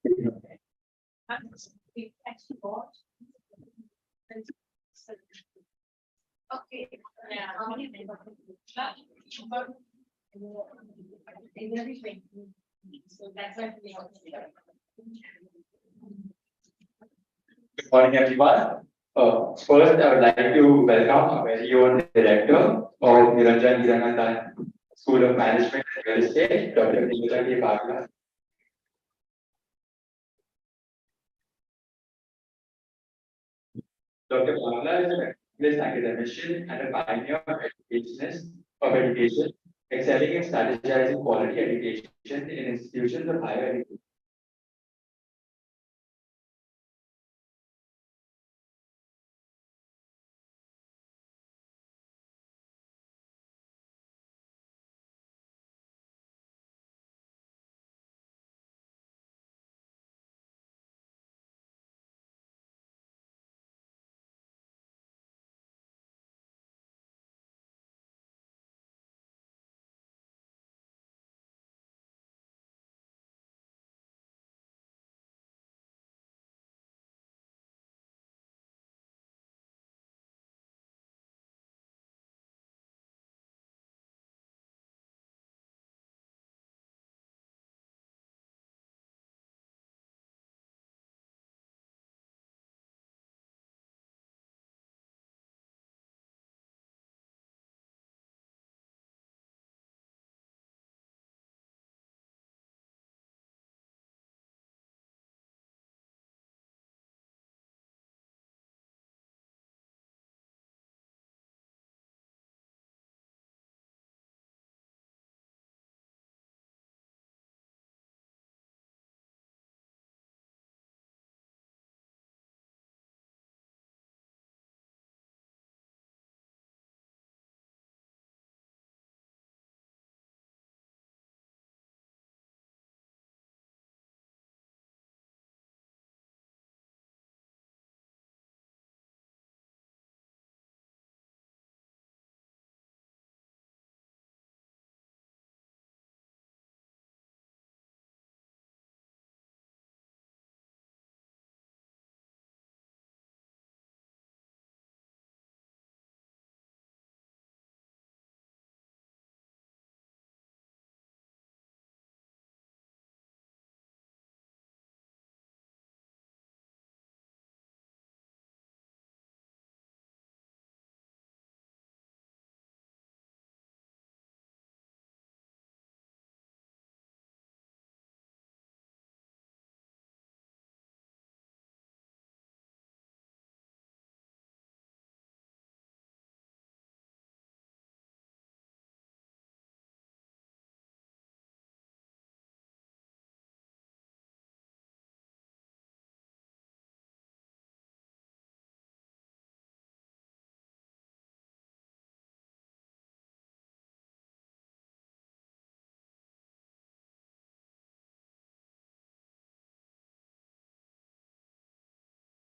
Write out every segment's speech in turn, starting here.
Okay. Yeah. How many members? So that's what we have. Good morning, everyone. First, I would like to welcome our very own director of Niranjan Hiranandan School of Management and Real Estate, Dr. Niranjan Bhagwan. Dr. Bhagwan is an accomplished academician and a pioneer of education, excelling in strategizing quality education in institutions of higher education.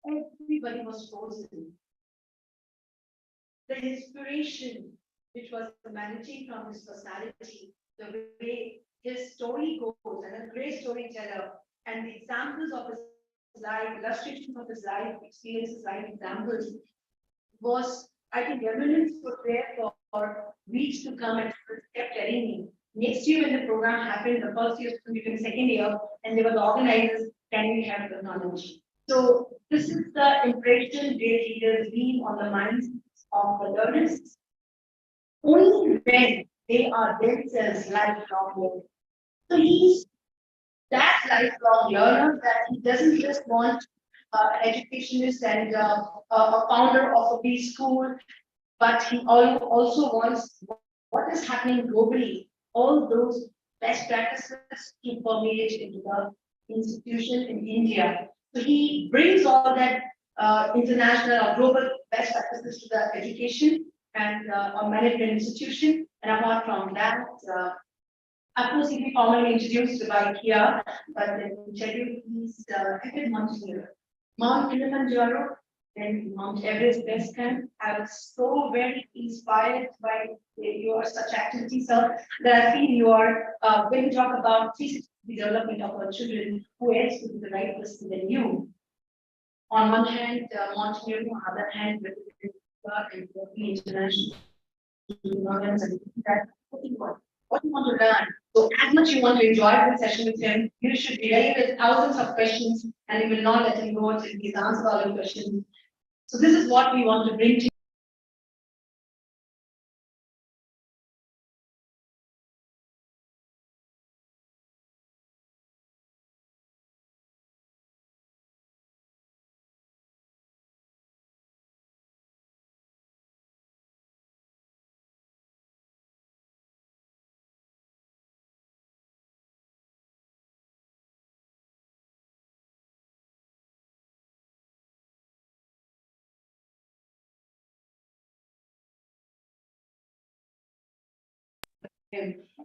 Everybody was frozen. The inspiration which was emanating from his personality, the way his story goes, and a great storyteller, and the examples of his life, illustrations of his life, experiences, life examples, was, I think, eminence was there for weeks to come, and kept telling me. Next year, when the program happened, the first year became second year, and they were the organizers, can we have the knowledge? So this is the impression great leaders leave on the minds of the learners. Only when they are themselves lifelong learners. So he's that lifelong learner that he doesn't just want an educationist and a founder of a B school, but he also wants what is happening globally, all those best practices to permeate into the institution in India. So he brings all that international or global best practices to the education and or management institution. And apart from that, of course, he'll be formally introduced by Kia, but let me tell you, he's headed Mount Kilimanjaro in Mount Everest Base Camp. I was so very inspired by your such activities, sir, that I feel you are, when you talk about 360 development of our children, who else would be the right person than you? On one hand, mountaineering, on the other hand, with and working international learners and that, what you want to learn. So as much you want to enjoy the session with him, you should be ready with thousands of questions and you will not let him go until he's answered all your questions. So this is what we want to bring to him.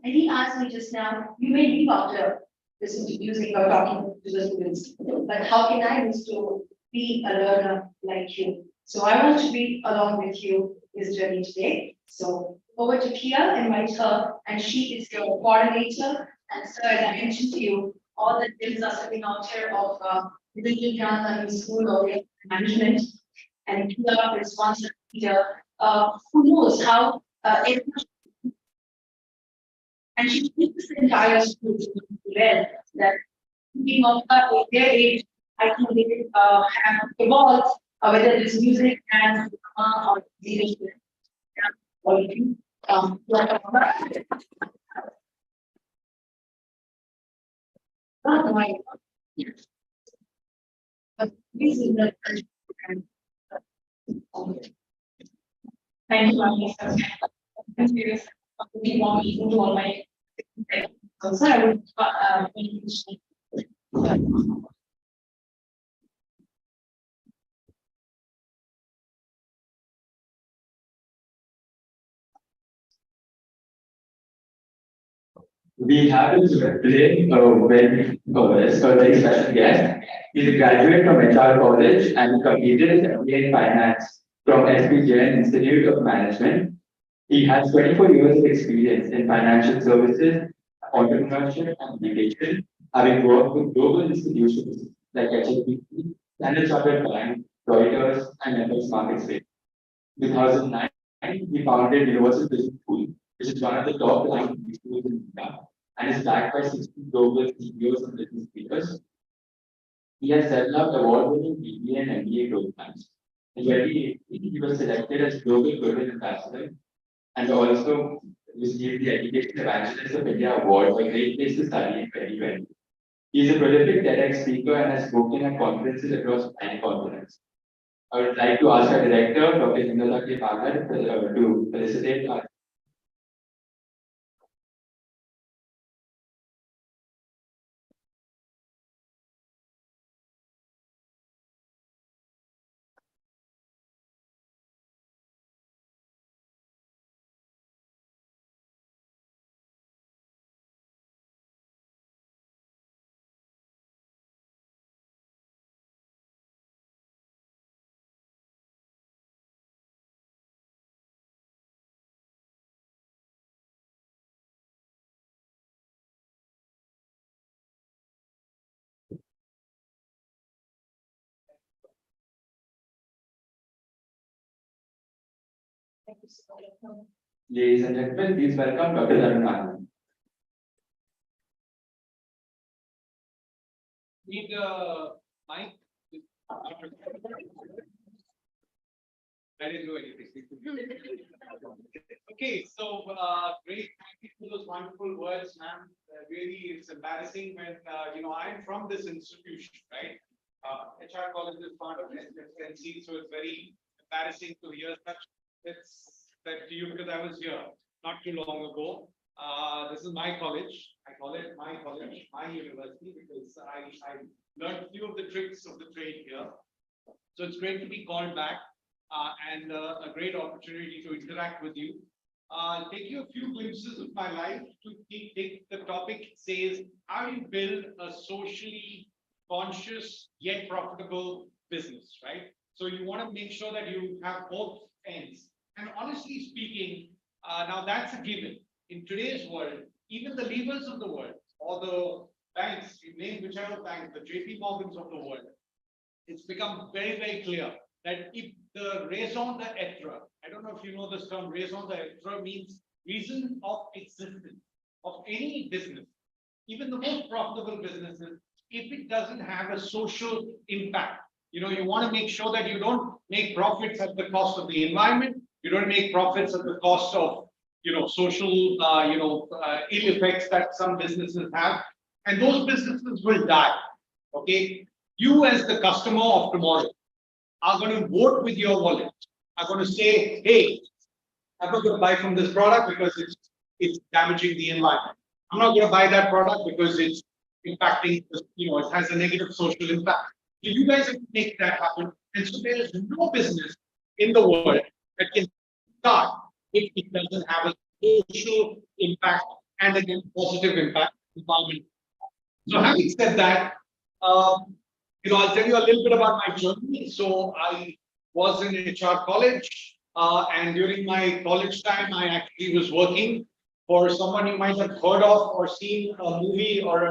And he asked me just now, you may leave after listening to music or talking to the students, but how can I use to be a learner like you? So I want to be along with you this journey today. So over to Kia, invite her, and she is your coordinator. And so as I mentioned to you, all the things are sitting out here of Little Canada School of Management, and Kia is one leader who knows how and she teaches the entire school well that being of their age, I think they have evolved, whether it's music and or leadership. Or you, not my, but this is the thank you, Anissa. Thank you. We want to do all my so I would We have today a very special guest. He's a graduate from HR College and completed his MBA in Finance from SPJN Institute of Management. He has 24 years of experience in financial services, entrepreneurship, and education, having worked with global institutions like HSBC, Standard Chartered Bank, Reuters, and FX Markets. In 2009, he founded Universal Business School, which is one of the top ranked schools in India and is backed by 60 global CEOs and business leaders. He has developed award-winning BBA and MBA programs. In 2018, he was selected as Global Goodwill Ambassador and also received the Education Evangelist of India Award for Great Place to Study in 2020. He is a prolific TEDx speaker and has spoken at conferences across 9 continents. I would like to ask our director, Dr. Hindala K. Pagar, to felicitate our. Ladies and gentlemen, please welcome Dr. Tarun Anand. Need mic? I didn't do anything. Okay, so great. Thank you for those wonderful words, ma'am. Really, it's embarrassing when I'm from this institution, right? HR College is part of SNC, so it's very embarrassing to hear such that to you because I was here not too long ago. This is my college. I call it my college, my university, because I learned a few of the tricks of the trade here. So it's great to be called back and a great opportunity to interact with you. I'll take you a few glimpses of my life to take the topic says, how do you build a socially conscious yet profitable business, right? So you want to make sure that you have both ends. And honestly speaking, now that's a given. In today's world, even the levers of the world or the banks, you name whichever bank, the JP Morgans of the world, it's become very, very clear that if the raison d'etre, I don't know if you know this term, raison d'etre means reason of existence of any business, even the most profitable businesses, if it doesn't have a social impact, you want to make sure that you don't make profits at the cost of the environment, you don't make profits at the cost of, social, ill effects that some businesses have, and those businesses will die. Okay, you as the customer of tomorrow are going to vote with your wallet, are going to say, hey, I'm not going to buy from this product because it's damaging the environment. I'm not going to buy that product because it's impacting, it has a negative social impact. So you guys have to make that happen. And so there is no business in the world that can start if it doesn't have a social impact and a positive impact on the environment. So having said that, I'll tell you a little bit about my journey. So I was in HR college, and during my college time, I actually was working for someone you might have heard of or seen a movie or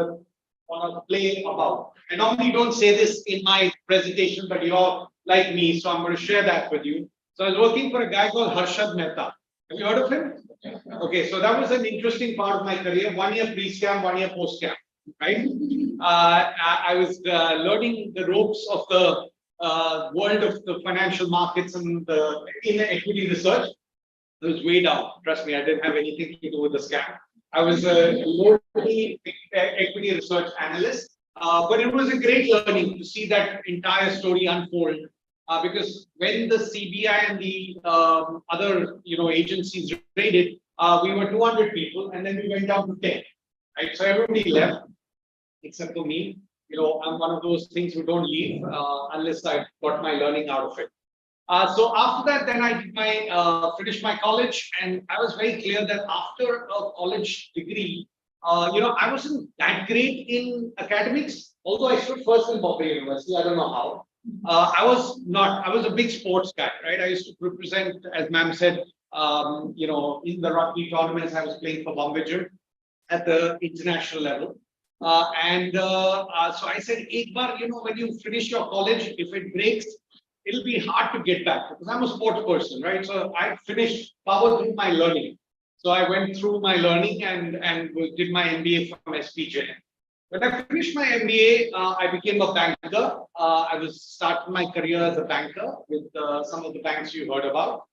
a play about. I normally don't say this in my presentation, but you're like me, so I'm going to share that with you. So I was working for a guy called Harshad Mehta. Have you heard of him? Okay, so that was an interesting part of my career. 1 year pre-scam, 1 year post-scam, right? I was learning the ropes of the world of the financial markets and in equity research. It was way down. Trust me, I didn't have anything to do with the scam. I was a low equity research analyst, but it was a great learning to see that entire story unfold. Because when the CBI and the other agencies raided, we were 200 people, and then we went down to 10. Right, so everybody left except for me. I'm one of those things who don't leave unless I got my learning out of it. So after that, then I did finished my college, and I was very clear that after a college degree, I wasn't that great in academics, although I stood first in Bombay University. I don't know how. I was not. I was a big sports guy, right? I used to represent, as ma'am said, in the rugby tournaments. I was playing for Bombay at the international level. So I said, एक बार, when you finish your college, if it breaks, it'll be hard to get back because I'm a sports person, right? So I finished, powered through my learning. So I went through my learning and did my MBA from SPJ. When I finished my MBA, I became a banker. I was starting my career as a banker with some of the banks you heard about.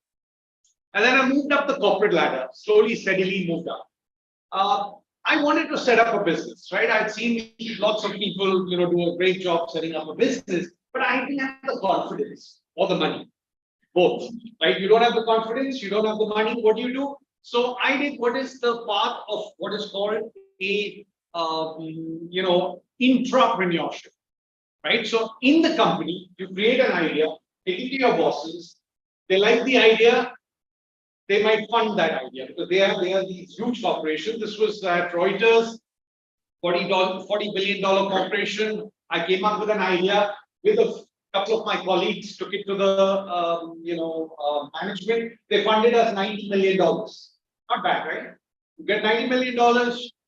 And then I moved up the corporate ladder, slowly, steadily moved up. I wanted to set up a business, right? I'd seen lots of people, do a great job setting up a business, but I didn't have the confidence or the money, both, right? You don't have the confidence, you don't have the money. What do? So I did what is the part of what is called a, intrapreneurship, right? So in the company, you create an idea, take it to your bosses. They like the idea. They might fund that idea because they are these huge corporations. This was at Reuters, $40 billion corporation. I came up with an idea with a couple of my colleagues, took it to the management. They funded us $90 million. Not bad, right? You get $90 million,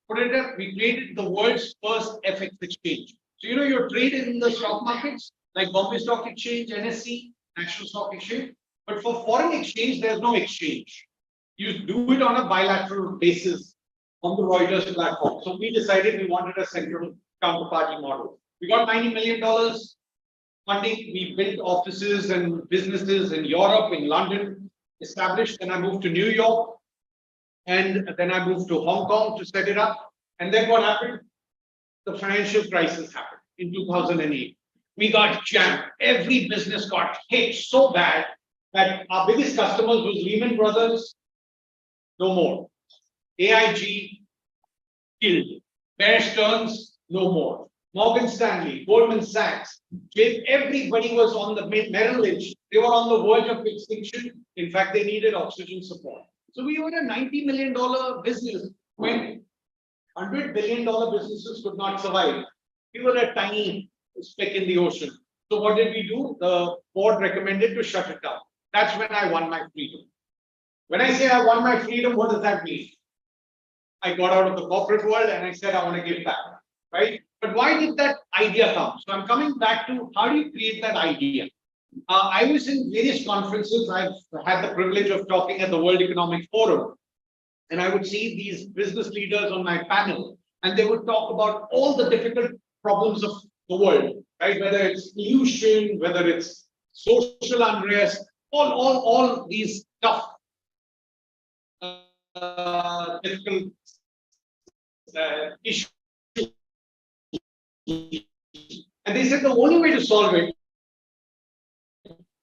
put it up. We created the world's first FX exchange. So you're traded in the stock markets like Bombay Stock Exchange, NSE, National Stock Exchange. But for foreign exchange, there's no exchange. You do it on a bilateral basis on the Reuters platform. So we decided we wanted a central counterparty model. We got $90 million funding. We built offices and businesses in Europe, in London, established. Then I moved to New York. And then I moved to Hong Kong to set it up. And then what happened? The financial crisis happened in 2008. We got jammed. Every business got hit so bad that our biggest customers was Lehman Brothers, no more. AIG, killed. Bear Stearns, no more. Morgan Stanley, Goldman Sachs, everybody was on the Merrill Lynch. They were on the verge of extinction. In fact, they needed oxygen support. So we were a $90 million business when $100 billion businesses could not survive. We were a tiny speck in the ocean. So what did we do? The board recommended to shut it down. That's when I won my freedom. When I say I won my freedom, what does that mean? I got out of the corporate world and I said, I want to give back, right? But why did that idea come? So I'm coming back to how do you create that idea? I was in various conferences. I've had the privilege of talking at the World Economic Forum, and I would see these business leaders on my panel, and they would talk about all the difficult problems of the world, right? Whether it's pollution, whether it's social unrest, all these tough, difficult issues. And they said the only way to solve it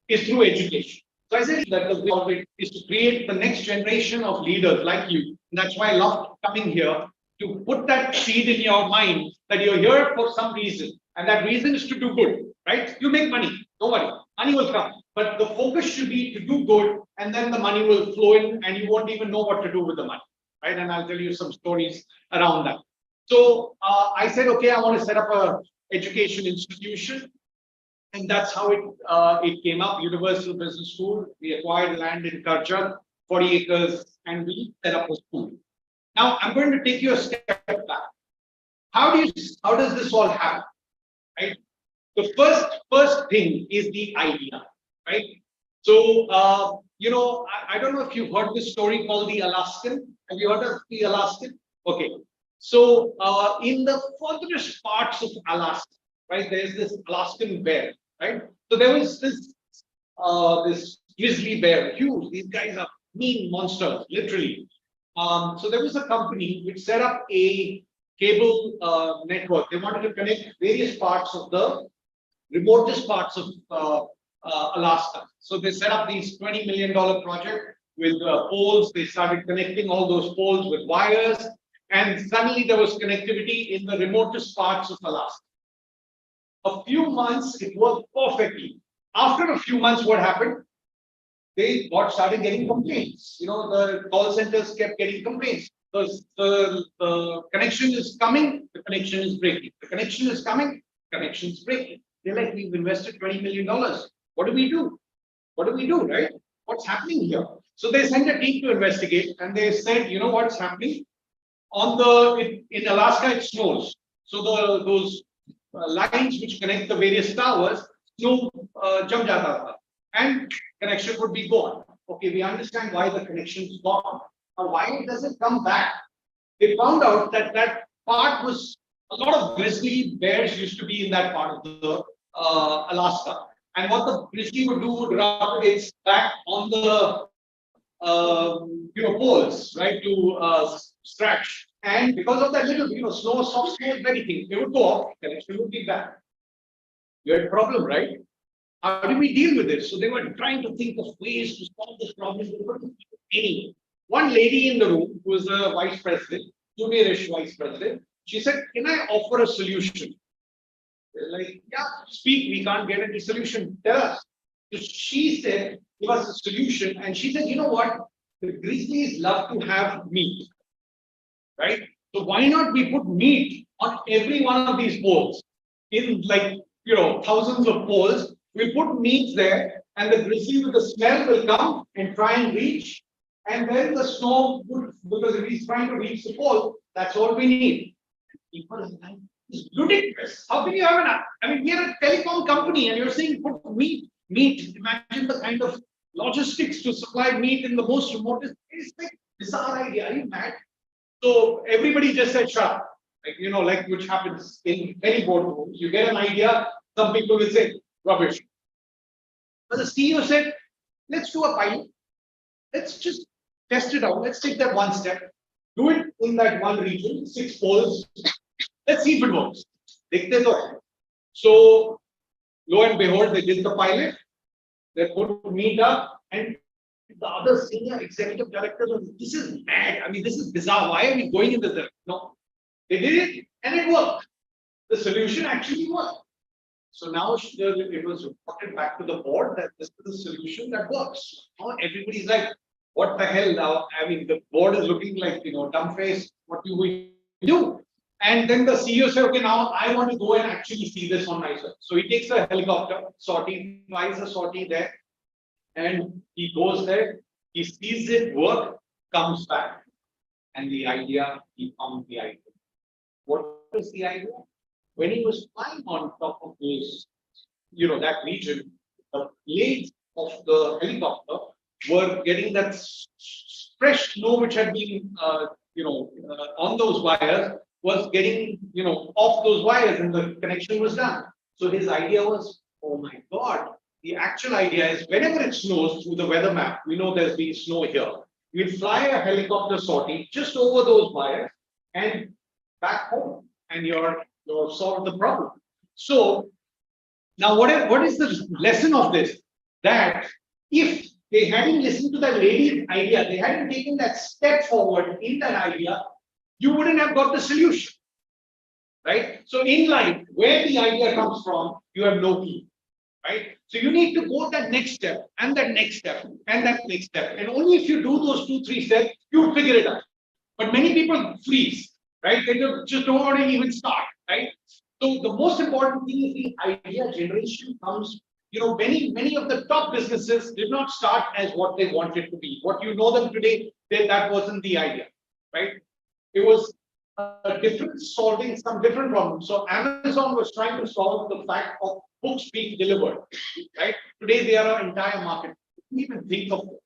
is through education. So I said that the way to solve it is to create the next generation of leaders like you. And that's why I love coming here to put that seed in your mind that you're here for some reason. And that reason is to do good, right? You make money, don't worry, money will come. But the focus should be to do good, and then the money will flow in and you won't even know what to do with the money, right? And I'll tell you some stories around that. So I said, okay, I want to set up a education institution. And that's how it came up, Universal Business School. We acquired land in Karchak, 40 acres, and we set up a school. Now, I'm going to take you a step back. How does this all happen, right? The first thing is the idea, right? So, I don't know if you've heard this story called the Alaskan. Have you heard of the Alaskan? Okay. So, in the furthest parts of Alaska, right, there's this Alaskan bear, right? So there was this grizzly bear, huge. These guys are mean monsters, literally. So there was a company which set up a cable network. They wanted to connect various parts of the remotest parts of Alaska. So they set up these $20 million project with poles. They started connecting all those poles with wires, and suddenly there was connectivity in the remotest parts of Alaska. A few months, it worked perfectly. After a few months, what happened? They started getting complaints. The call centers kept getting complaints. The connection is coming, the connection is breaking. The connection is coming, connection is breaking. They're like, we've invested $20 million. What do we do? What do we do, right? What's happening here? So they sent a team to investigate, and they said, you know what's happening? In Alaska, it snows. So those lines which connect the various towers, snow jam jata tha, and connection would be gone. Okay, we understand why the connection is gone. Now, why does it come back? They found out that part was a lot of grizzly bears used to be in that part of the Alaska. And what the grizzly would do would rub its back on the poles, right, to scratch. And because of that little, snow, soft snow, anything, they would go off, connection would be back. You had a problem, right? How do we deal with this? So they were trying to think of ways to solve this problem. They couldn't think of any. One lady in the room, who was the vice president, juniorish vice president, she said, "Can I offer a solution?" They're like, "Yeah, speak. We can't get any solution. Tell us." So she said, "Give us a solution." And she said, "You know what? The grizzlies love to have meat, right? So why not we put meat on every one of these poles in thousands of poles? We put meat there, and the grizzly with the smell will come and try and reach, and then the snow would, because if he's trying to reach the pole, that's all we need." People are like, it's ludicrous. How can you have we are a telecom company, and you're saying put meat. Imagine the kind of logistics to supply meat in the most remotest. It's like bizarre idea. Are you mad? So everybody just said, "Shut up." Which happens in many boardrooms. You get an idea, some people will say, "Rubbish." But the CEO said, "Let's do a pilot. Let's just test it out. Let's take that one step. Do it in that one region, 6 poles. Let's see if it works." So, lo and behold, they did the pilot. They put meet up, and the other senior executive directors were, "This is mad. This is bizarre. Why are we going in this direction?" No, they did it, and it worked. The solution actually worked. So now it was reported back to the board that this is the solution that works. Now everybody's like, "What the hell now?" The board is looking like, dumb face. What do we do? And then the CEO said, okay, now I want to go and actually see this on myself. So he takes a helicopter, sortie, flies a sortie there, and he goes there, he sees it work, comes back, and the idea, he found the idea. What was the idea? When he was flying on top of those, that region, the blades of the helicopter were getting that fresh snow which had been, on those wires was getting, off those wires and the connection was done. So his idea was, oh my God, the actual idea is whenever it snows through the weather map, we know there's been snow here. We'll fly a helicopter sortie just over those wires and back home, and you're solved the problem. So now what is the lesson of this? That if they hadn't listened to that lady's idea, they hadn't taken that step forward in that idea, you wouldn't have got the solution. Right? So in life, where the idea comes from, you have no clue. Right? So you need to go that next step and that next step and that next step. And only if you do those 2-3 steps, you figure it out. But many people freeze, right? They just don't want to even start, right? So the most important thing is the idea generation comes. Many of the top businesses did not start as what they wanted to be. What you know them today, that wasn't the idea, right? It was solving some different problems. So Amazon was trying to solve the fact of books being delivered, right? Today they are an entire market. Even think of it.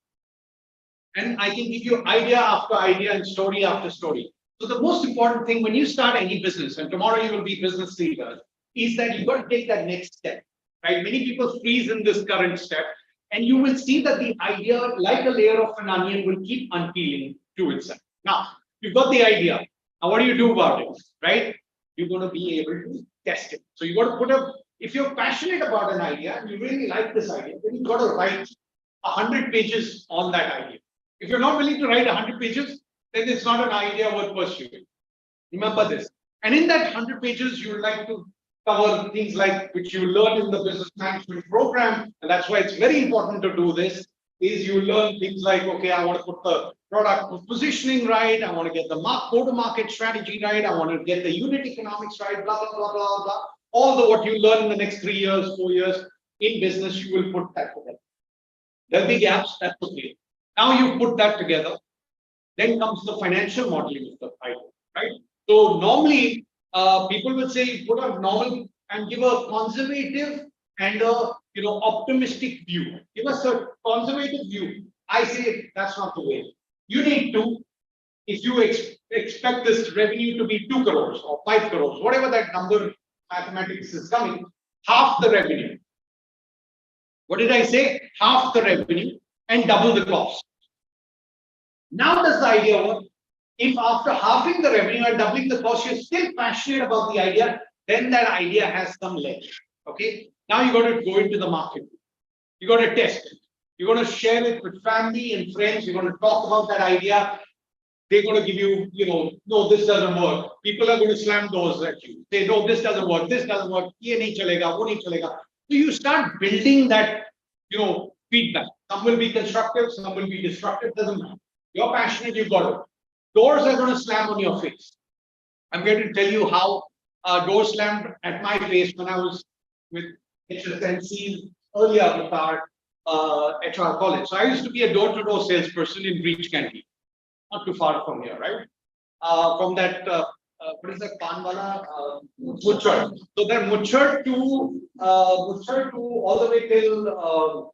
And I can give you idea after idea and story after story. So the most important thing when you start any business, and tomorrow you will be business leader, is that you've got to take that next step, right? Many people freeze in this current step, and you will see that the idea, like a layer of an onion, will keep unpeeling to itself. Now, you've got the idea. Now, what do you do about it, right? You're going to be able to test it. So you got to if you're passionate about an idea and you really like this idea, then you've got to write 100 pages on that idea. If you're not willing to write 100 pages, then it's not an idea worth pursuing. Remember this. And in that 100 pages, you would like to cover things like which you learn in the business management program. And that's why it's very important to do this, is you learn things like, okay, I want to put the product positioning right. I want to get the go-to-market strategy right. I want to get the unit economics right, blah, blah, blah, blah, blah. All the what you learn in the next 3 years, 4 years in business, you will put that together. There'll be gaps, that's okay. Now you put that together. Then comes the financial modeling of the idea, right? So normally, people will say you put a normal and give a conservative and a optimistic view. Give us a conservative view. I say that's not the way. You need to, if you expect this revenue to be 2 crores or 5 crores, whatever that number mathematics is coming, half the revenue. What did I say? Half the revenue and double the cost. Now does the idea work? If after halving the revenue and doubling the cost, you're still passionate about the idea, then that idea has some legs. Okay. Now you got to go into the market. You got to test it. You're going to share it with family and friends. You're going to talk about that idea. They're going to give you, no, this doesn't work. People are going to slam doors at you. Say, no, this doesn't work. This doesn't work. Ye nahi chalega, wo nahi chalega. So you start building that, feedback. Some will be constructive, some will be destructive. Doesn't matter. You're passionate. You've got it. Doors are going to slam on your face. I'm going to tell you how doors slammed at my face when I was with HSNC early avatar HR college. So I used to be a door-to-door salesperson in Breach Candy, not too far from here, right? From that, what is that, Panwala? Muchard. So that Muchard to all the way till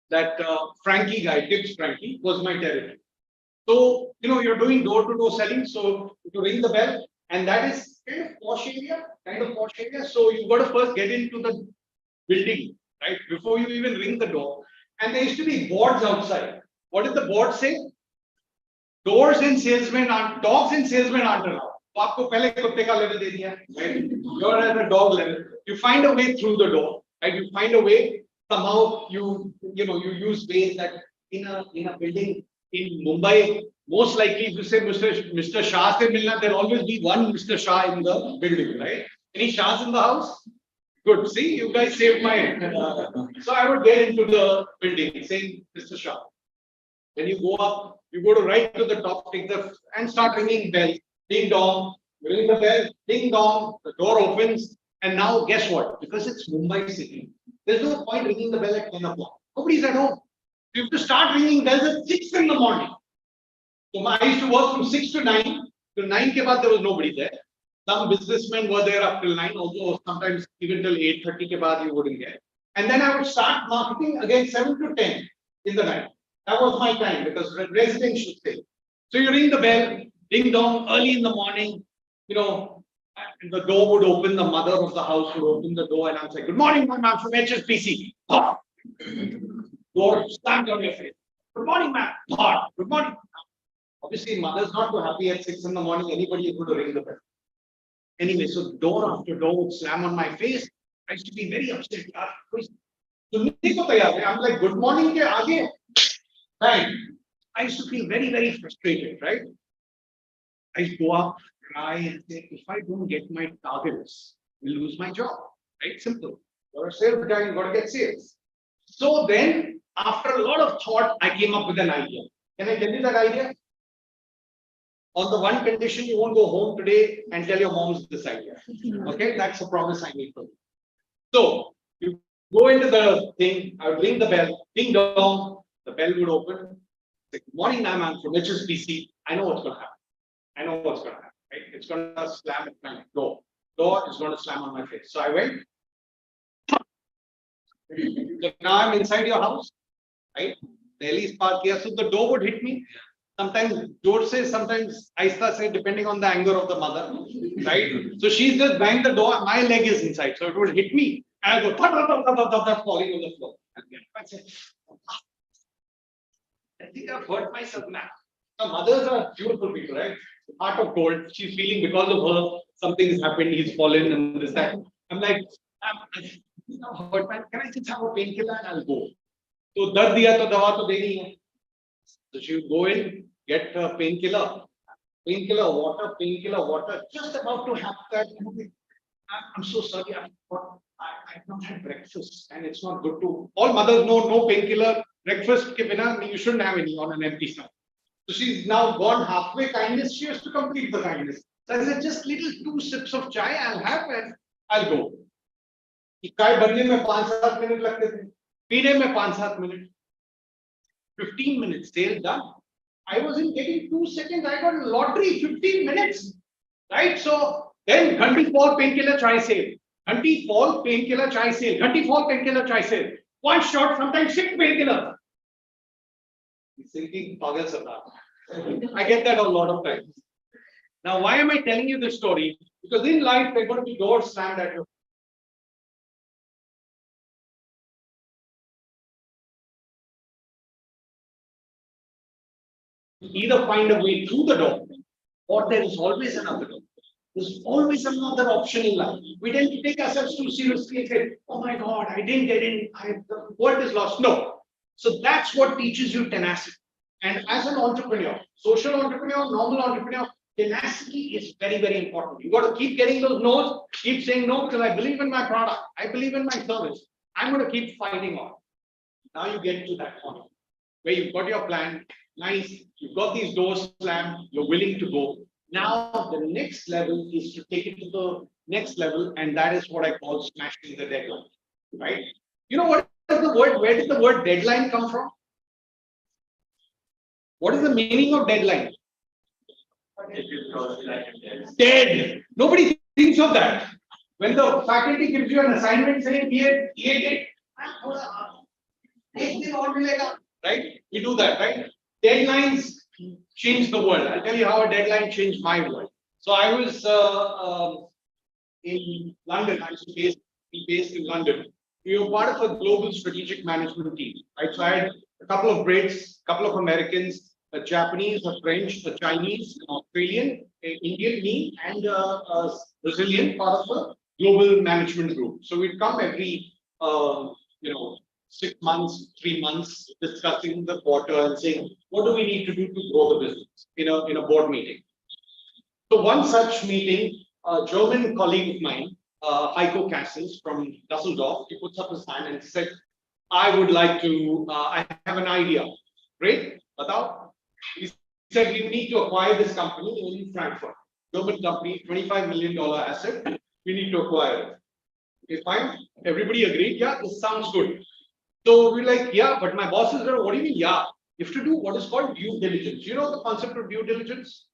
that Frankie guy, Tips Frankie, was my territory. So, you're doing door-to-door selling, so you ring the bell, and that is kind of posh area. So you got to first get into the building, right? Before you even ring the door. And there used to be boards outside. What did the board say? Dogs and salesmen aren't allowed. So आपको पहले कुत्ते का level दे दिया, right? You're at the dog level. You find a way through the door, right? You find a way, somehow you use ways that in a building in Mumbai, most likely if you say Mr. Shah se milna, there'll always be one Mr. Shah in the building, right? Any Shahs in the house? Good. See, you guys saved my. So I would get into the building saying Mr. Shah. When you go up, you go to right to the top, and start ringing bells. Ding dong. You ring the bell, ding dong, the door opens, and now guess what? Because it's Mumbai City, there's no point ringing the bell at 10 o'clock. Nobody's at home. You have to start ringing bells at 6 in the morning. So I used to work from 6 to 9. Till 9 ke baad, there was nobody there. Some businessmen were there up till 9, although sometimes even till 8:30 ke baad you wouldn't get. And then I would start marketing again 7 to 10 in the night. That was my time because residents should stay. So you ring the bell, ding dong, early in the morning, you know, and the door would open, the mother of the house would open the door and I'm saying, good morning, ma'am, I'm from HSBC. Oh. Door slammed on your face. Good morning, ma'am. Oh. Good morning. Obviously, mother's not too happy at 6 in the morning, anybody is going to ring the bell. Anyway, so door after door would slam on my face. I used to be very upset. I'm like, good morning, right? I used to feel very, very frustrated, right? I used to go up, cry, and say, if I don't get my targets, I'll lose my job. Right? Simple. You're a sales guy, you've got to get sales. So then, after a lot of thought, I came up with an idea. Can I tell you that idea? On the one condition, you won't go home today and tell your moms this idea. Okay, that's a promise I made for you. So you go into the thing, I would ring the bell, ding dong, the bell would open. Say, good morning, ma'am, I'm from HSBC. I know what's going to happen. I know what's going to happen. Right? It's going to slam at my door. Door is going to slam on my face. So I went. Now I'm inside your house, right? Delhi is parked here, so the door would hit me. Sometimes door says, sometimes Aista say, depending on the anger of the mother, right? So she's just banged the door, my leg is inside, so it would hit me, and I go, falling on the floor. I say, I think I've hurt myself now. The mothers are beautiful people, right? Heart of gold. She's feeling because of her, something has happened, he's fallen, and this, that. I'm like, I've hurt man. Can I just have a painkiller and I'll go? So, dard diya to dawa to deni hai. So she would go in, get a painkiller, water, just about to have that. I'm so sorry, I've not had breakfast and it's not good to. All mothers know no painkiller, breakfast ke bina, you shouldn't have any on an empty stomach. So she's now gone halfway kindness, she has to complete the kindness. So I said, just little 2 sips of chai I'll have and I'll go. Chai banne mein 5-7 minutes lagte the, peene mein 5-7 minutes. 15 minutes, sale done. I wasn't getting 2 seconds. I got lottery, 15 minutes. Right? So then Ghanti fall painkiller chai sale. Ghanti fall painkiller chai sale. Ghanti fall painkiller chai sale. One shot, sometimes 6 painkiller. He's thinking, Pagal Sardar. I get that a lot of times. Now, why am I telling you this story? Because in life, there are going to be doors slammed at you. Either find a way through the door, or there is always another door. There's always another option in life. We don't take ourselves too seriously and say, oh my God, I didn't get in, the world is lost. No. So that's what teaches you tenacity. And as an entrepreneur, social entrepreneur, normal entrepreneur, tenacity is very, very important. You got to keep getting those no's, keep saying no, because I believe in my product, I believe in my service. I'm going to keep fighting on. Now you get to that point where you've got your plan. Nice, you've got these doors slammed, you're willing to go. Now, the next level is to take it to the next level, and that is what I call smashing the deadline, right? You know what is the word, where did the word deadline come from? What is the meaning of deadline? Dead. Nobody thinks of that. When the faculty gives you an assignment saying, here, right? We do that, right? Deadlines change the world. I'll tell you how a deadline changed my world. So I was in London. I used to be based in London. We were part of a global strategic management team. Right? So I had a couple of Brits, a couple of Americans, a Japanese, a French, a Chinese, an Australian, an Indian, me, and a Brazilian part of a global management group. So we'd come every 6 months, 3 months, discussing the quarter and saying, what do we need to do to grow the business in a board meeting? So one such meeting, a German colleague of mine, Heiko Cassens from Dusseldorf, he puts up his hand and said, I would like to, I have an idea. Great, Batao. He said, we need to acquire this company in Frankfurt. German company, $25 million asset. We need to acquire it. Okay, fine. Everybody agreed. Yeah, this sounds good. So we're like, yeah, but my boss is there. What do you mean? Yeah, you have to do what is called due diligence. You know the concept of due diligence?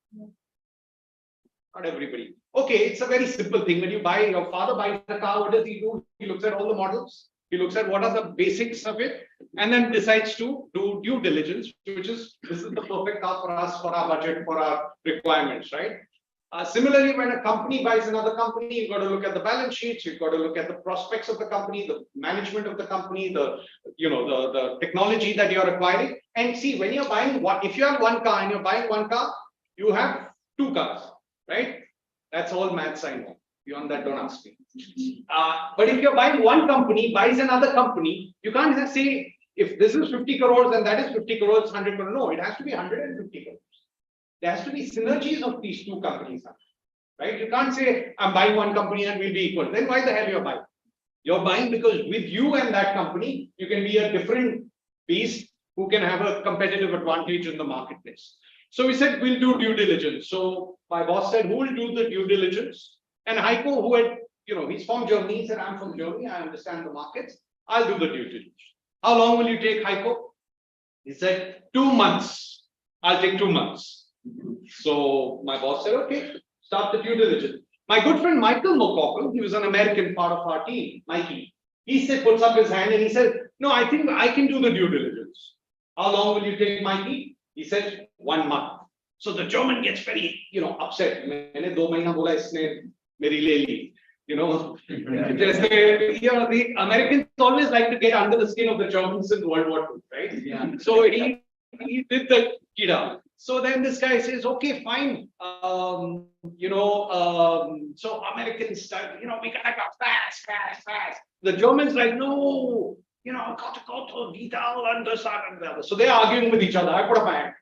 Not everybody. Okay, it's a very simple thing. When you buy, your father buys a car, what does he do? He looks at all the models. He looks at what are the basics of it, and then decides to do due diligence, which is this is the perfect car for us, for our budget, for our requirements, right? Similarly, when a company buys another company, you've got to look at the balance sheets, you've got to look at the prospects of the company, the management of the company, the technology that you're acquiring. And see, when you're buying one, if you have one car and you're buying one car, you have two cars, right? That's all maths I know. Beyond that, don't ask me. But if you're buying one company, buys another company, you can't just say, if this is 50 crores and that is 50 crores, 100 crores. No, it has to be 150 crores. There has to be synergies of these two companies, right? You can't say, I'm buying one company and we'll be equal. Then why the hell you're buying? You're buying because with you and that company, you can be a different beast who can have a competitive advantage in the marketplace. So we said, we'll do due diligence. So my boss said, who will do the due diligence? And Heiko, who had, he's from Germany, he said, I'm from Germany, I understand the markets. I'll do the due diligence. How long will you take, Heiko? He said, 2 months. I'll take 2 months. So my boss said, okay, start the due diligence. My good friend Michael McCockle, he was an American part of our team, Mikey. He said, puts up his hand and he said, no, I think I can do the due diligence. How long will you take, Mikey? He said, 1 month. So the German gets very, upset. मैंने 2 महीना बोला इसने मेरी ले ली. The Americans always like to get under the skin of the Germans in World War II, right? Yeah. So he did the kida. So then this guy says, okay, fine. So Americans start, we gotta go fast. The Germans like, no, gotta go to detail and this and that. So they're arguing with each other. I put up my hand.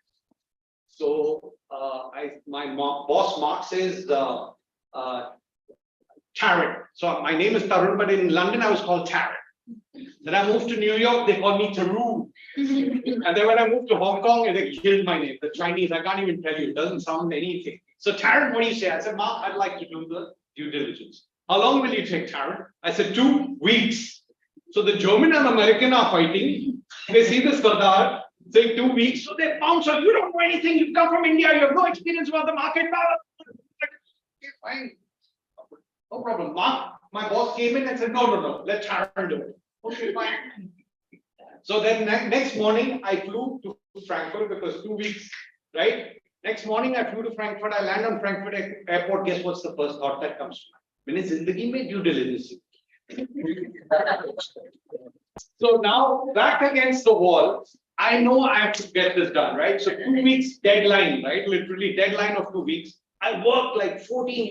So my boss Mark says, Tarun. So my name is Tarun, but in London I was called Tarun. Then I moved to New York, they called me Tarun. And then when I moved to Hong Kong, they killed my name. The Chinese, I can't even tell you, it doesn't sound anything. So Tarun, what do you say? I said, Mark, I'd like to do the due diligence. How long will you take, Tarun? I said, 2 weeks. So the German and American are fighting. They see this Gardar saying 2 weeks. So they bounce on, you don't know anything, you've come from India, you have no experience about the market. Okay, fine. No problem. Mark, my boss came in and said, no, let Tarun do it. Okay, fine. So then next morning, I flew to Frankfurt because 2 weeks, right? Next morning, I flew to Frankfurt. I land on Frankfurt airport. Guess what's the first thought that comes to mind? Maine zindagi mein due diligence. So now, back against the wall, I know I have to get this done, right? So 2 weeks deadline, right? Literally deadline of 2 weeks. I work like 14,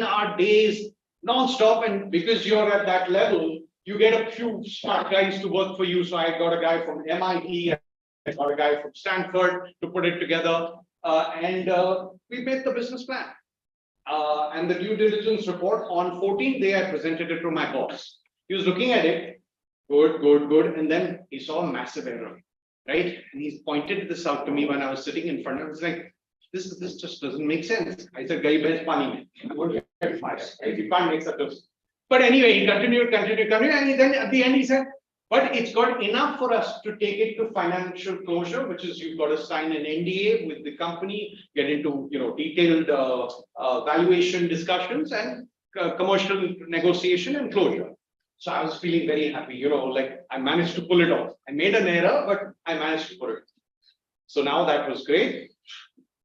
18-hour days non-stop, and because you're at that level, you get a few smart guys to work for you. So I got a guy from MIT, I got a guy from Stanford to put it together, and we made the business plan. And the due diligence report on 14th day, I presented it to my boss. He was looking at it, good, and then he saw a massive error, right? And he pointed this out to me when I was sitting in front of him. I was like, this just doesn't make sense. I said, "Gai bhais pani mein." I'm going to get fired. You can't make such a. But anyway, he continued, and then at the end he said, "But it's got enough for us to take it to financial closure, which is you've got to sign an NDA with the company, get into detailed valuation discussions and commercial negotiation and closure." So I was feeling very happy, like I managed to pull it off. I made an error, but I managed to pull it. So now that was great.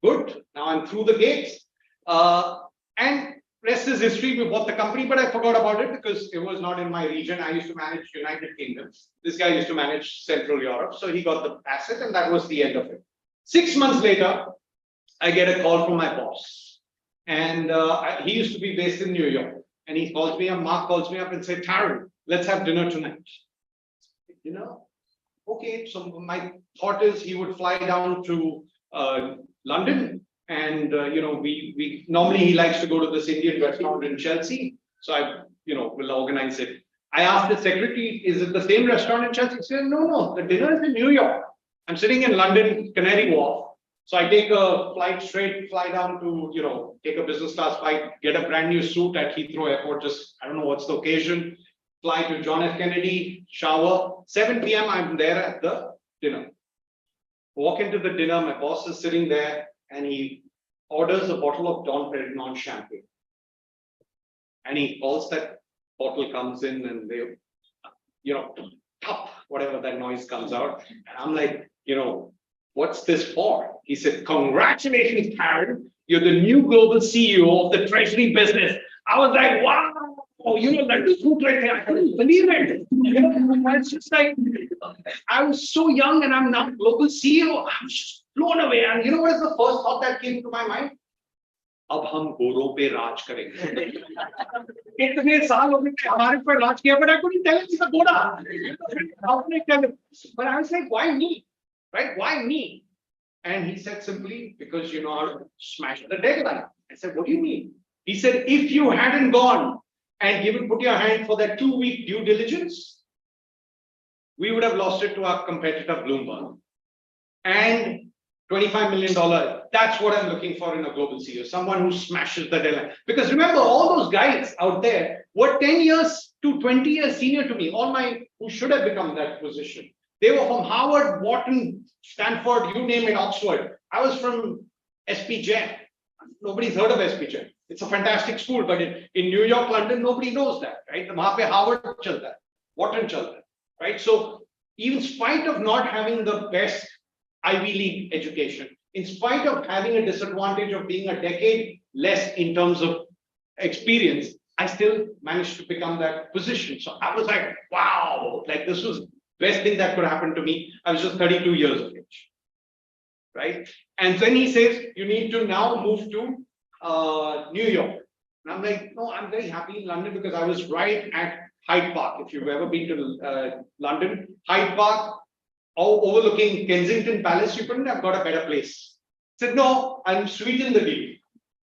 Good. Now I'm through the gates. And rest is history. We bought the company, but I forgot about it because it was not in my region. I used to manage United Kingdom. This guy used to manage Central Europe. So he got the asset and that was the end of it. 6 months later, I get a call from my boss. And he used to be based in New York. And he calls me up, Mark calls me up and said, "Tarun, let's have dinner tonight." Okay. So my thought is he would fly down to London, and we normally he likes to go to this Indian restaurant in Chelsea, so I will organize it. I asked the secretary, "Is it the same restaurant in Chelsea?" He said, "No, the dinner is in New York. I'm sitting in London, Canary Wharf, So I take a flight straight, fly down to, take a business class flight, get a brand new suit at Heathrow Airport, just, I don't know what's the occasion, fly to John F. Kennedy, shower, 7 p.m. I'm there at the dinner. Walk into the dinner, my boss is sitting there and he orders a bottle of Dom Perignon champagne. And he calls that bottle, comes in and they, pop, whatever that noise comes out. And I'm like, what's this for? He said, congratulations, Tarun. You're the new global CEO of the treasury business. I was like, wow, that is good right there. I couldn't believe it. It's just like, I was so young and I'm now global CEO. I was just blown away. And you know what is the first thought that came to my mind? अब हम गोरों पे राज करेंगे. इतने साल हो गए हमारे पर राज किया, but I couldn't tell him he's a गोरा. How can I tell him? But I was like, why me? Right? Why me? And he said simply, because you know how to smash the deadline. I said, what do you mean? He said, if you hadn't gone and put your hand for that 2-week due diligence, we would have lost it to our competitor Bloomberg. And $25 million, that's what I'm looking for in a global CEO, someone who smashes the deadline. Because remember, all those guys out there were 10 years to 20 years senior to me, who should have become that position. They were from Harvard, Wharton, Stanford, you name it, Oxford. I was from SP Jain. Nobody's heard of SP Jain. It's a fantastic school, but in New York, London, nobody knows that, right? Wahan pe Harvard chalta hai, Wharton chalta hai, right? So, even in spite of not having the best Ivy League education, in spite of having a disadvantage of being a decade less in terms of experience, I still managed to become that position. So I was like, wow, like this was the best thing that could happen to me. I was just 32 years of age, right? And then he says, you need to now move to New York. And I'm like, no, I'm very happy in London because I was right at Hyde Park. If you've ever been to London, Hyde Park, overlooking Kensington Palace, you couldn't have got a better place. I said, no, I'll sweeten the deal.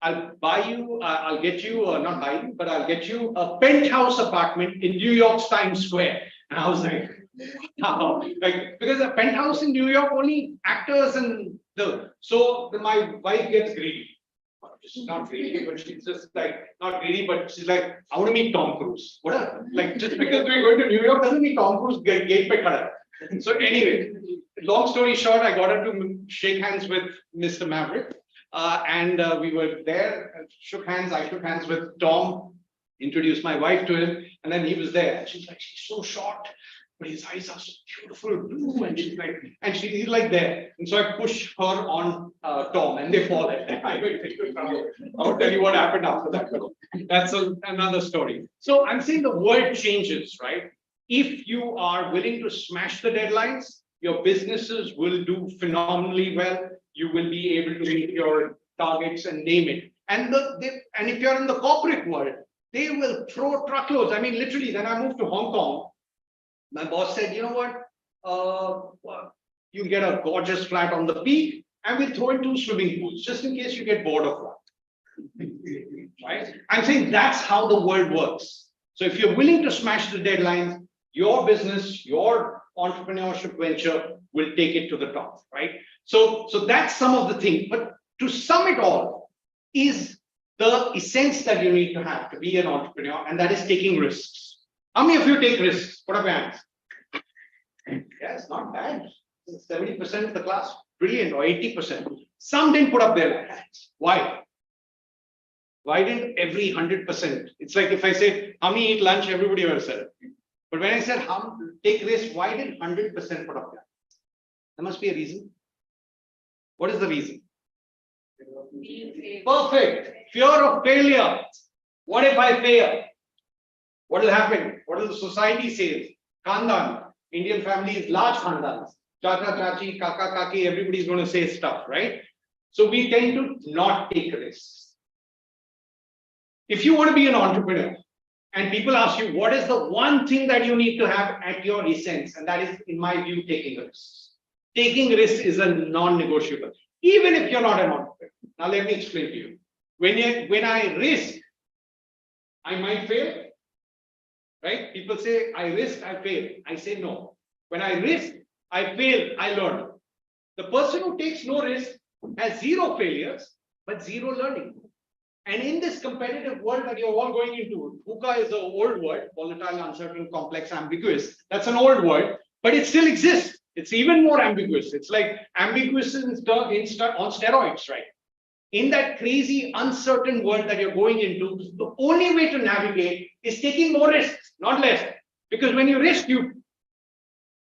I'll buy you, I'll get you, not buy you, but I'll get you a penthouse apartment in New York's Times Square. And I was like, wow. Because a penthouse in New York, only actors and my wife gets greedy. She's not greedy, but she's just like, not greedy, but she's like, I want to meet Tom Cruise. Just because we're going to New York doesn't mean Tom Cruise gate pe khada. So anyway, long story short, I got her to shake hands with Mr. Maverick. And we were there, shook hands. I shook hands with Tom, introduced my wife to him, and then he was there. And she's like, he's so short, but his eyes are so beautiful blue. And she's like, he's like there. And so I push her on Tom, and they fall like that. I'll tell you what happened after that. That's another story. So I'm saying the world changes, right? If you are willing to smash the deadlines, your businesses will do phenomenally well. You will be able to meet your targets and name it. And if you're in the corporate world, they will throw truckloads. I mean, literally, then I moved to Hong Kong. My boss said, you know what? You get a gorgeous flat on the peak, and we'll throw in 2 swimming pools, just in case you get bored of one. Right? I'm saying that's how the world works. So if you're willing to smash the deadlines, your business, your entrepreneurship venture will take it to the top, right? So that's some of the things. But to sum it all is the essence that you need to have to be an entrepreneur, and that is taking risks. How many of you take risks? Put up your hands. Yeah, it's not bad. 70% of the class, brilliant, or 80%. Some didn't put up their hands. Why? Why didn't every 100%? It's like if I say, how many eat lunch, everybody will say it. But when I said, how take risks, why didn't 100% put up there? There must be a reason. What is the reason? Perfect. Fear of failure. What if I fail? What will happen? What will the society say? Khandan. Indian families, large khandans. Chacha, chachi, kaka, kaki, everybody's going to say stuff, right? So we tend to not take risks. If you want to be an entrepreneur, and people ask you, what is the one thing that you need to have at your essence? And that is, in my view, taking risks. Taking risks is a non-negotiable, even if you're not an entrepreneur. Now, let me explain to you. When I risk, I might fail, right? People say, I risk, I fail. I say no. When I risk, I fail, I learn. The person who takes no risk has zero failures, but zero learning. And in this competitive world that you're all going into, VUCA is an old word, volatile, uncertain, complex, ambiguous. That's an old word, but it still exists. It's even more ambiguous. It's like ambiguous on steroids, right? In that crazy, uncertain world that you're going into, the only way to navigate is taking more risks, not less. Because when you risk, you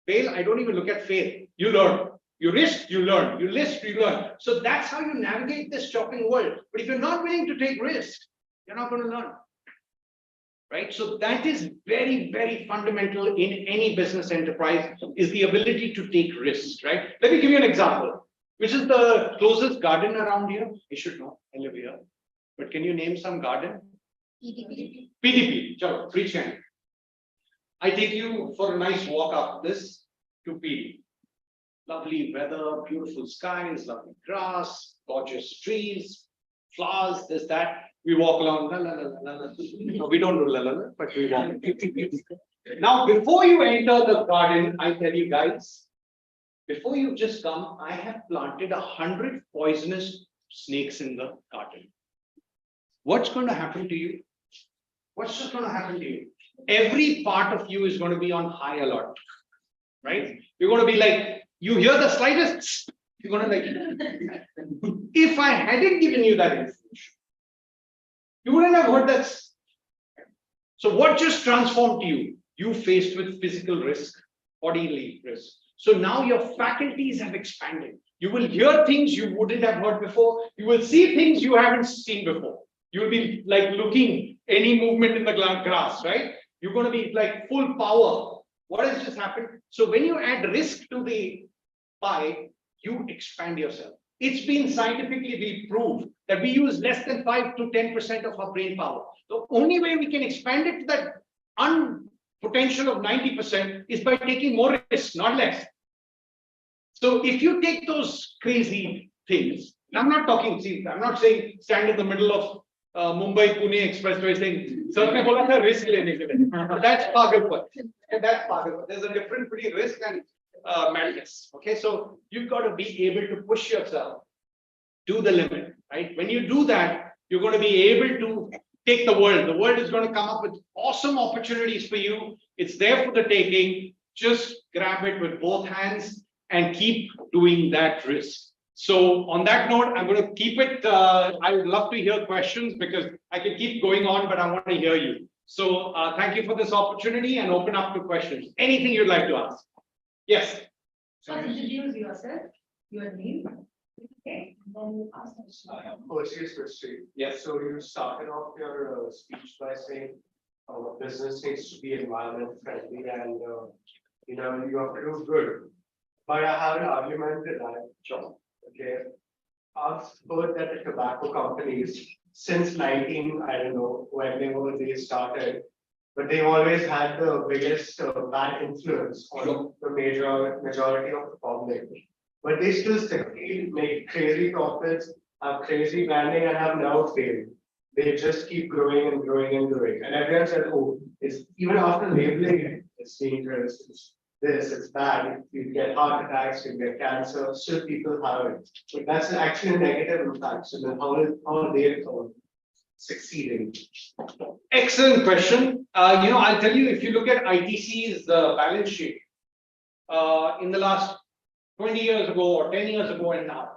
fail. I don't even look at fail. You learn. You risk, you learn. You risk, you learn. So that's how you navigate this shopping world. But if you're not willing to take risks, you're not going to learn. Right? So that is very, very fundamental in any business enterprise, is the ability to take risks, right? Let me give you an example. Which is the closest garden around here? You should know. I live here. But can you name some garden? PDP. PDP. Chalo, free chant. I take you for a nice walk up this to PDP. Lovely weather, beautiful skies, lovely grass, gorgeous trees, flowers, this, that. We walk along. La, la, la, la, la. No, we don't do la, la, la, but we walk. Now, before you enter the garden, I tell you guys, before you just come, I have planted 100 poisonous snakes in the garden. What's going to happen to you? What's just going to happen to you? Every part of you is going to be on high alert, right? You're going to be like, you hear the slightest, you're going to like, if I hadn't given you that information, you wouldn't have heard that. So what just transformed you? You faced with physical risk, bodily risk. So now your faculties have expanded. You will hear things you wouldn't have heard before. You will see things you haven't seen before. You'll be like looking any movement in the grass, right? You're going to be like full power. What has just happened? So when you add risk to the pie, you expand yourself. It's been scientifically proved that we use less than 5 to 10% of our brain power. The only way we can expand it to that potential of 90% is by taking more risks, not less. So if you take those crazy things, I'm not talking, see, I'm not saying stand in the middle of Mumbai-Pune expressway saying, "Sir ne bola tha risk lene ke liye." That's pagalpur. That's pagalpur. There's a difference between risk and madness. Okay, so you've got to be able to push yourself to the limit, right? When you do that, you're going to be able to take the world. The world is going to come up with awesome opportunities for you. It's there for the taking. Just grab it with both hands and keep doing that risk. So on that note, I'm going to keep it. I would love to hear questions because I can keep going on, but I want to hear you. So thank you for this opportunity and open up to questions. Anything you'd like to ask? Yes. First, introduce yourself, your name. Okay, then you ask questions. Perseus Mystery. Yes. So you started off your speech by saying business needs to be environment friendly and you know you have to do good. But I have an argument to that. Sure. Okay. I've heard that the tobacco companies since I don't know, whenever they started, but they always had the biggest bad influence on the majority of the public. But they still succeed, make crazy profits, have crazy branding, and have now failed. They just keep growing and growing and growing. And everyone said, oh, it's even after labeling it, it's dangerous, it's this, it's bad, you get heart attacks, you get cancer, still people have it. But that's actually a negative impact. So then how are they succeeding? Excellent question. I'll tell you, if you look at ITC's balance sheet, in the last 20 years ago or 10 years ago and now,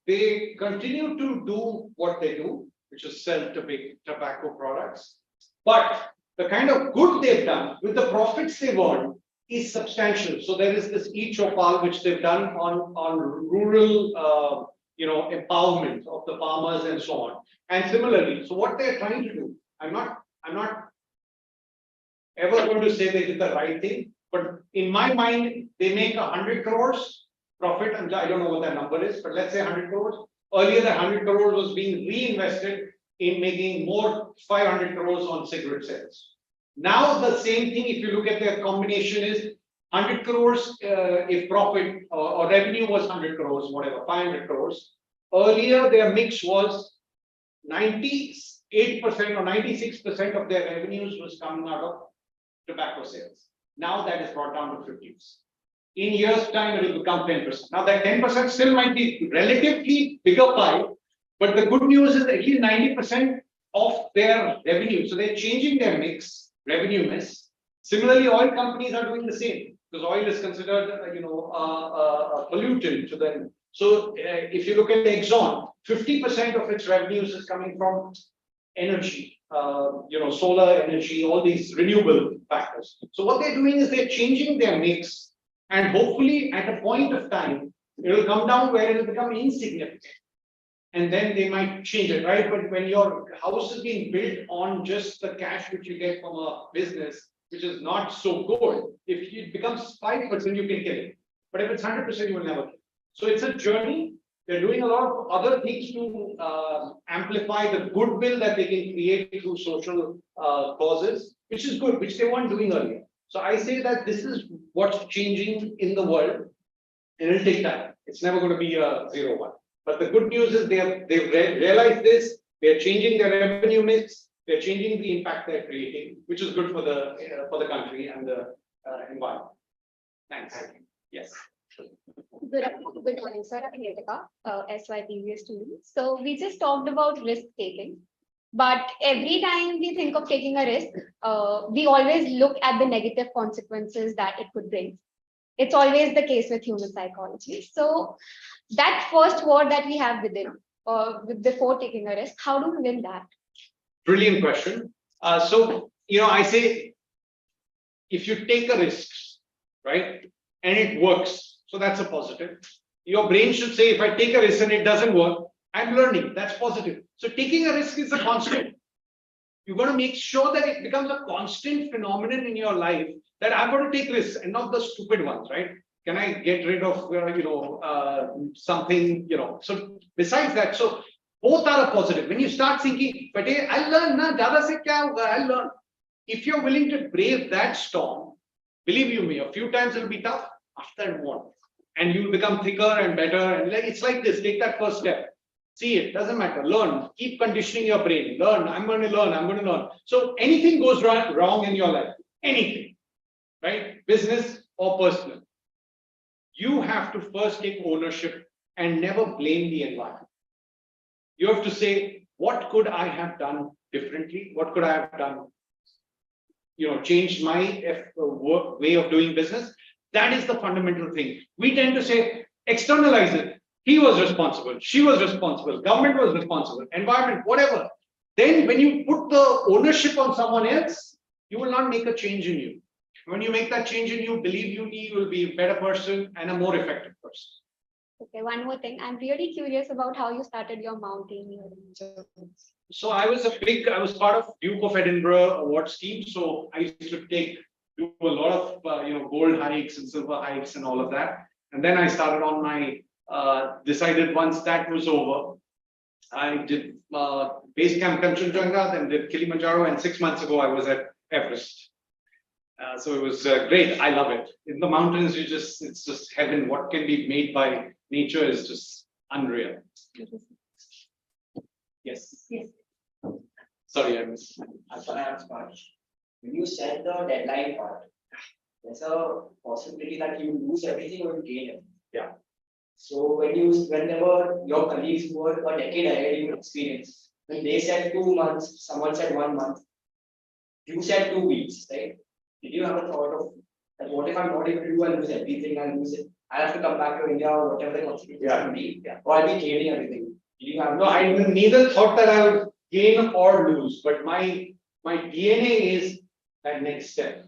they continue to do what they do, which is sell tobacco products. But the kind of good they've done with the profits they've earned is substantial. So there is this e-Chopal which they've done on rural empowerment of the farmers and so on. And similarly, so what they're trying to do, I'm not ever going to say they did the right thing, but in my mind, they make 100 crores profit, and I don't know what that number is, but let's say 100 crores. Earlier, the 100 crores was being reinvested in making more 500 crores on cigarette sales. Now, the same thing, if you look at their combination, is 100 crores if profit or revenue was 100 crores, whatever, 500 crores. Earlier, their mix was 98% or 96% of their revenues was coming out of tobacco sales. Now that is brought down to 50%. in years' time it will become 10%. Now that 10% still might be relatively bigger pie, but the good news is at least 90% of their revenue. So they're changing their mix, revenue mix. Similarly, oil companies are doing the same because oil is considered, a pollutant to them. So if you look at Exxon, 50% of its revenues is coming from energy, solar energy, all these renewable factors. So what they're doing is they're changing their mix, and hopefully at a point of time, it will come down where it will become insignificant. And then they might change it, right? But when your house is being built on just the cash which you get from a business, which is not so good, if it becomes 5%, you can kill it. But if it's 100%, you will never kill it. So it's a journey. They're doing a lot of other things to amplify the goodwill that they can create through social causes, which is good, which they weren't doing earlier. So I say that this is what's changing in the world, and it'll take time. It's never going to be a 0-1. But the good news is they've realized this. They're changing their revenue mix. They're changing the impact they're creating, which is good for the country and the environment. Thanks. Yes. Good morning, sir. I'm Nitika, SYPVA student. So we just talked about risk taking, but every time we think of taking a risk, we always look at the negative consequences that it could bring. It's always the case with human psychology. So that first word that we have within, before taking a risk, how do we win that? Brilliant question. I say, if you take a risk, right, and it works, so that's a positive. Your brain should say, if I take a risk and it doesn't work, I'm learning. That's positive. So taking a risk is a constant. You've got to make sure that it becomes a constant phenomenon in your life, that I'm going to take risks and not the stupid ones, right? Can I get rid of, something, so besides that, so both are a positive. When you start thinking, but hey, I'll learn, I'll learn. If you're willing to brave that storm, believe you me, a few times it'll be tough, after and more. And you'll become thicker and better. And it's like this, take that first step. See it, doesn't matter, learn, keep conditioning your brain, learn, I'm going to learn. So anything goes wrong in your life, anything, right? Business or personal. You have to first take ownership and never blame the environment. You have to say, what could I have done differently? What could I have done? Changed my way of doing business. That is the fundamental thing. We tend to say, externalize it. He was responsible. She was responsible. Government was responsible. Environment, whatever. Then when you put the ownership on someone else, you will not make a change in you. When you make that change in you, believe you will be a better person and a more effective person. Okay, one more thing. I'm really curious about how you started your mountaineering journey. So I was part of Duke of Edinburgh awards team. So I used to do a lot of gold hikes and silver hikes and all of that. And then I started on my decided once that was over, I did base camp Kanchenjunga, then did Kilimanjaro, and 6 months ago I was at Everest. So it was great. I love it. In the mountains, it's just heaven. What can be made by nature is just unreal. Yes. Yes. Sorry, I missed. When you set the deadline part, there's a possibility that you lose everything or you gain it. Yeah. So whenever your colleagues who are a decade ahead in experience, when they said 2 months, someone said 1 month, you said 2 weeks, right? Did you have a thought of that? What if I'm not able to do and lose everything and lose it? I have to come back to India or whatever the consequences can be, or I'll be gaining everything. Did you have No, I neither thought that I would gain or lose, but my DNA is that next step.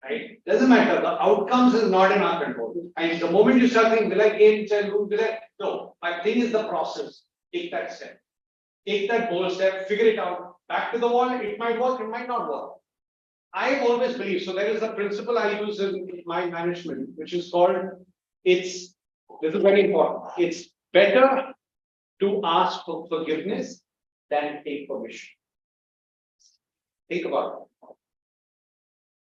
Right? Doesn't matter. The outcomes is not in our control. And the moment you start thinking, will I gain, will I? No, my thing is the process. Take that step. Take that bold step, figure it out. Back to the wall, it might work, it might not work. I always believe, so there is a principle I use in my management, which is called, this is very important. It's better to ask for forgiveness than take permission. Think about it.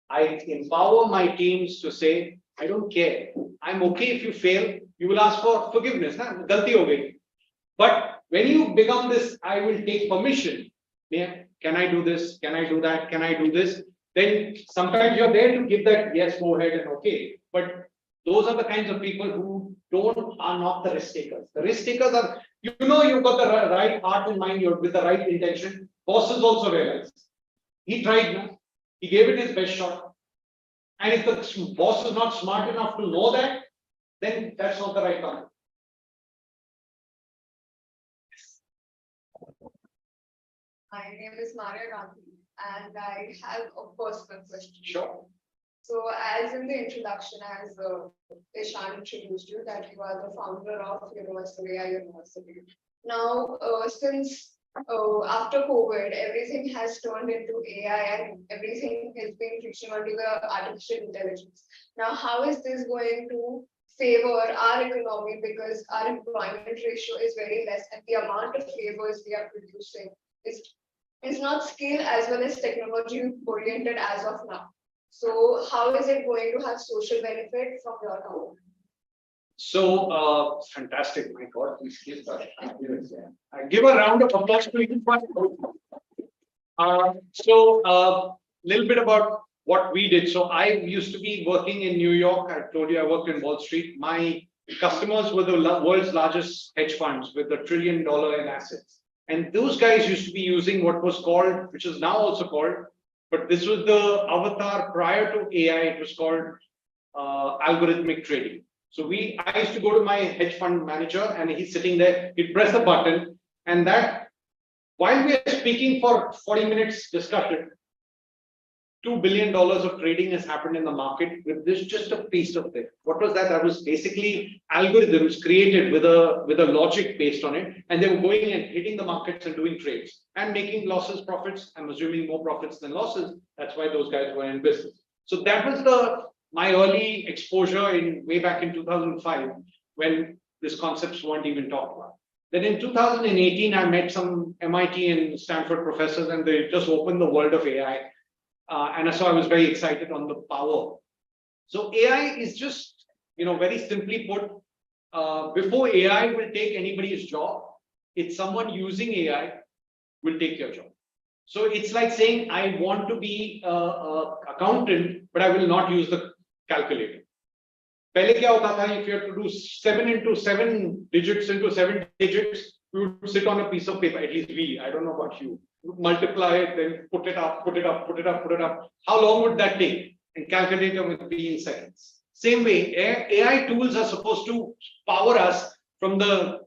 I empower my teams to say, I don't care. I'm okay if you fail. You will ask for forgiveness. Galti ho gayi. But when you become this, I will take permission. Yeah, can I do this? Can I do that? Can I do this? Then sometimes you're there to give that yes, go ahead and okay. But Those are the kinds of people who are not the risk takers. The risk takers are, you've got the right heart and mind, you're with the right intention. Bosses also realize. He tried now. He gave it his best shot. And if the boss is not smart enough to know that, then that's not the right time. My name is Maria Gandhi, and I have a personal question. Sure. So, as in the introduction, as Ishan introduced you, that you are the founder of University AI University. Now, since after COVID, everything has turned into AI and everything has been reaching onto the artificial intelligence. Now, how is this going to favor our economy, because our employment ratio is very less and the amount of labors we are producing is not skill as well as technology oriented as of now. So how is it going to have social benefit from your company? So, fantastic, my God, please give that. Give a round of applause to each one. Little bit about what we did. So I used to be working in New York. I told you I worked in Wall Street. My customers were the world's largest hedge funds with $1 trillion in assets. And those guys used to be using what was called, which is now also called, but this was the avatar prior to AI, it was called algorithmic trading. So I used to go to my hedge fund manager and he's sitting there, he'd press a button, and that while we are speaking for 40 minutes discussion, $2 billion of trading has happened in the market with this just a piece of it. What was that? That was basically algorithms created with a logic based on it, and they were going and hitting the markets and doing trades and making losses, profits. I'm assuming more profits than losses. That's why those guys were in business. So that was my early exposure way back in 2005 when these concepts weren't even talked about. Then in 2018, I met some MIT and Stanford professors, and they just opened the world of AI. And so I was very excited on the power. So AI is just, very simply put, before AI will take anybody's job, it's someone using AI will take your job. So it's like saying, I want to be an accountant, but I will not use the calculator. Pehle kya hota tha, if you have to do 7 digits into 7 digits, you would sit on a piece of paper, at least I don't know about you. Multiply it, then put it up. How long would that take? And calculator would be in seconds. Same way, AI tools are supposed to power us from the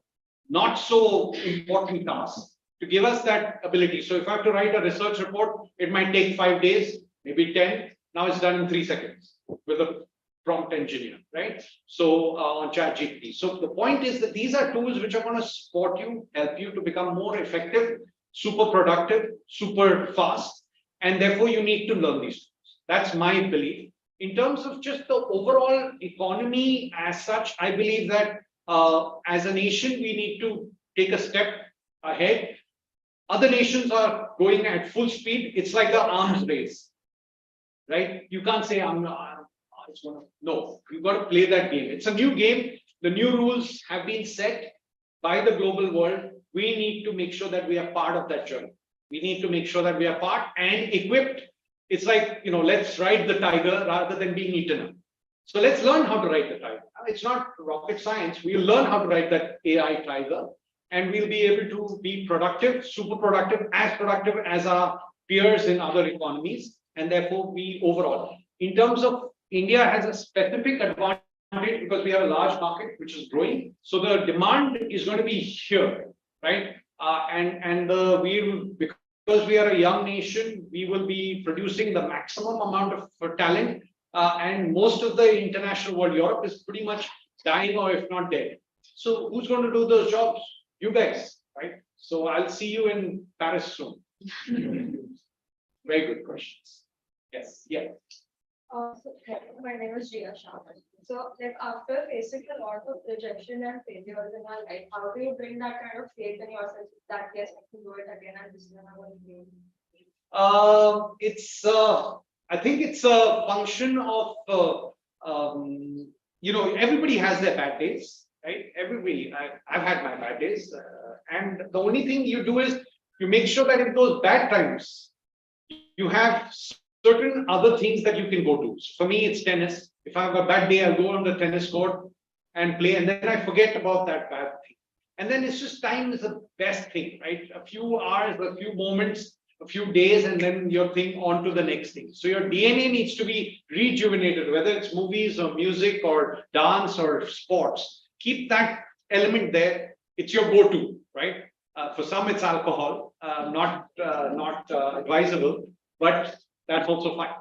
not so important tasks to give us that ability. So if I have to write a research report, it might take 5 days, maybe 10. Now it's done in 3 seconds with a prompt engineer, right? So on ChatGPT. So the point is that these are tools which are going to support you, help you to become more effective, super productive, super fast, and therefore you need to learn these tools. That's my belief. In terms of just the overall economy as such, I believe that as a nation, we need to take a step ahead. Other nations are going at full speed. It's like the arms race, right? You can't say, no, you've got to play that game. It's a new game. The new rules have been set by the global world. We need to make sure that we are part of that journey. We need to make sure that we are part and equipped. It's like, let's ride the tiger rather than being eaten up. So let's learn how to ride the tiger. It's not rocket science. We'll learn how to ride that AI tiger, and we'll be able to be productive, super productive as our peers in other economies. And therefore, we overall, in terms of India has a specific advantage because we have a large market which is growing. So the demand is going to be here, right? Because we are a young nation, we will be producing the maximum amount of talent. And most of the international world, Europe is pretty much dying or if not dead. So who's going to do those jobs? You guys, right? So I'll see you in Paris soon. Very good questions. Yes, yeah. My name is Jia Shah. So, after facing a lot of rejection and failures in our life, how do you bring that kind of faith in yourself that yes, I can do it again and this is what I'm going to do? I think it's a function of everybody has their bad days, right? Everybody, I've had my bad days, and the only thing you do is you make sure that in those bad times you have certain other things that you can go to. So for me, it's tennis. If I have a bad day, I'll go on the tennis court and play, and then I forget about that bad thing. And then it's just time is the best thing, right? A few hours, a few moments, a few days, and then your thing on to the next thing. So your DNA needs to be rejuvenated, whether it's movies or music or dance or sports. Keep that element there. It's your go-to, right? For some, it's alcohol, not advisable, but that's also fine.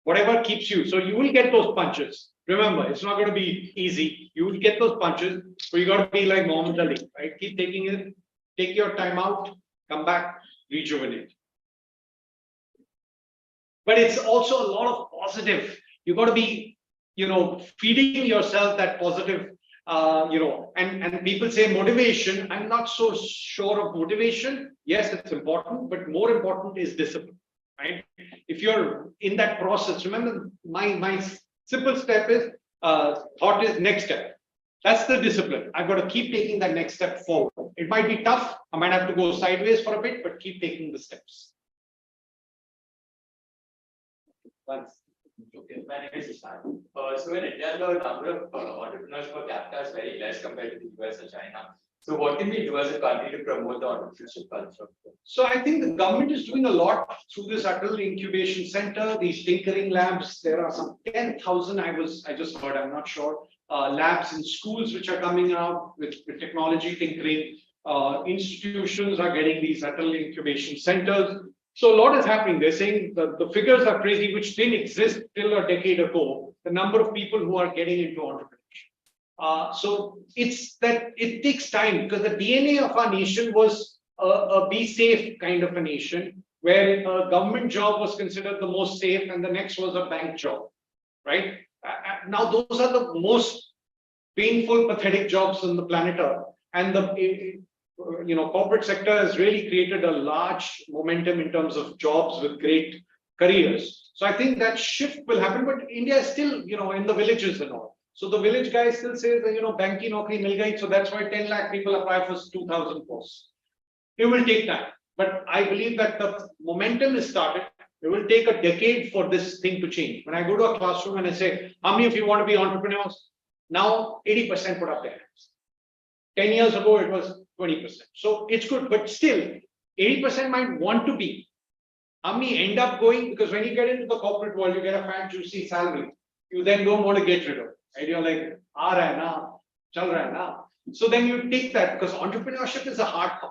Whatever keeps you. So you will get those punches. Remember, it's not going to be easy. You will get those punches, but you got to be like Muhammad Ali, right? Keep taking it, take your time out, come back, rejuvenate. But it's also a lot of positive. You got to be, feeding yourself that positive, and people say motivation. I'm not so sure of motivation. Yes, it's important, but more important is discipline, right? If you're in that process, remember my simple step is thought is next step. That's the discipline. I've got to keep taking that next step forward. It might be tough. I might have to go sideways for a bit, but keep taking the steps. Okay, my name is Ishan. So in India, the number of entrepreneurs per capita is very less compared to the US and China. So what can we do as a country to promote the entrepreneurship culture? So I think the government is doing a lot through this Atal Incubation Center, these tinkering labs. There are some 10,000 I just heard, I'm not sure, labs in schools which are coming out with technology tinkering. Institutions are getting these Atal Incubation Centers. So a lot is happening. They're saying the figures are crazy, which didn't exist till a decade ago. The number of people who are getting into entrepreneurship. So it's that it takes time because the DNA of our nation was a be safe kind of a nation, where a government job was considered the most safe, and the next was a bank job, right? Now those are the most painful, pathetic jobs on the planet Earth, and the corporate sector has really created a large momentum in terms of jobs with great careers. So I think that shift will happen, but India is still, in the villages and all. So the village guy still says that, banki naukri mil gayi. So that's why 10 lakh people apply for 2,000 posts. It will take time, but I believe that the momentum is started. It will take a decade for this thing to change. When I go to a classroom and I say, how many of you want to be entrepreneurs? Now 80% put up their hands. 10 years ago, it was 20%. So it's good, but still 80% might want to be. How many end up going? Because when you get into the corporate world, you get a fat, juicy salary. You then don't want to get rid of it. Right? You're like, aa raha hai na, chal raha hai na. So then you take that, because entrepreneurship is a hard path.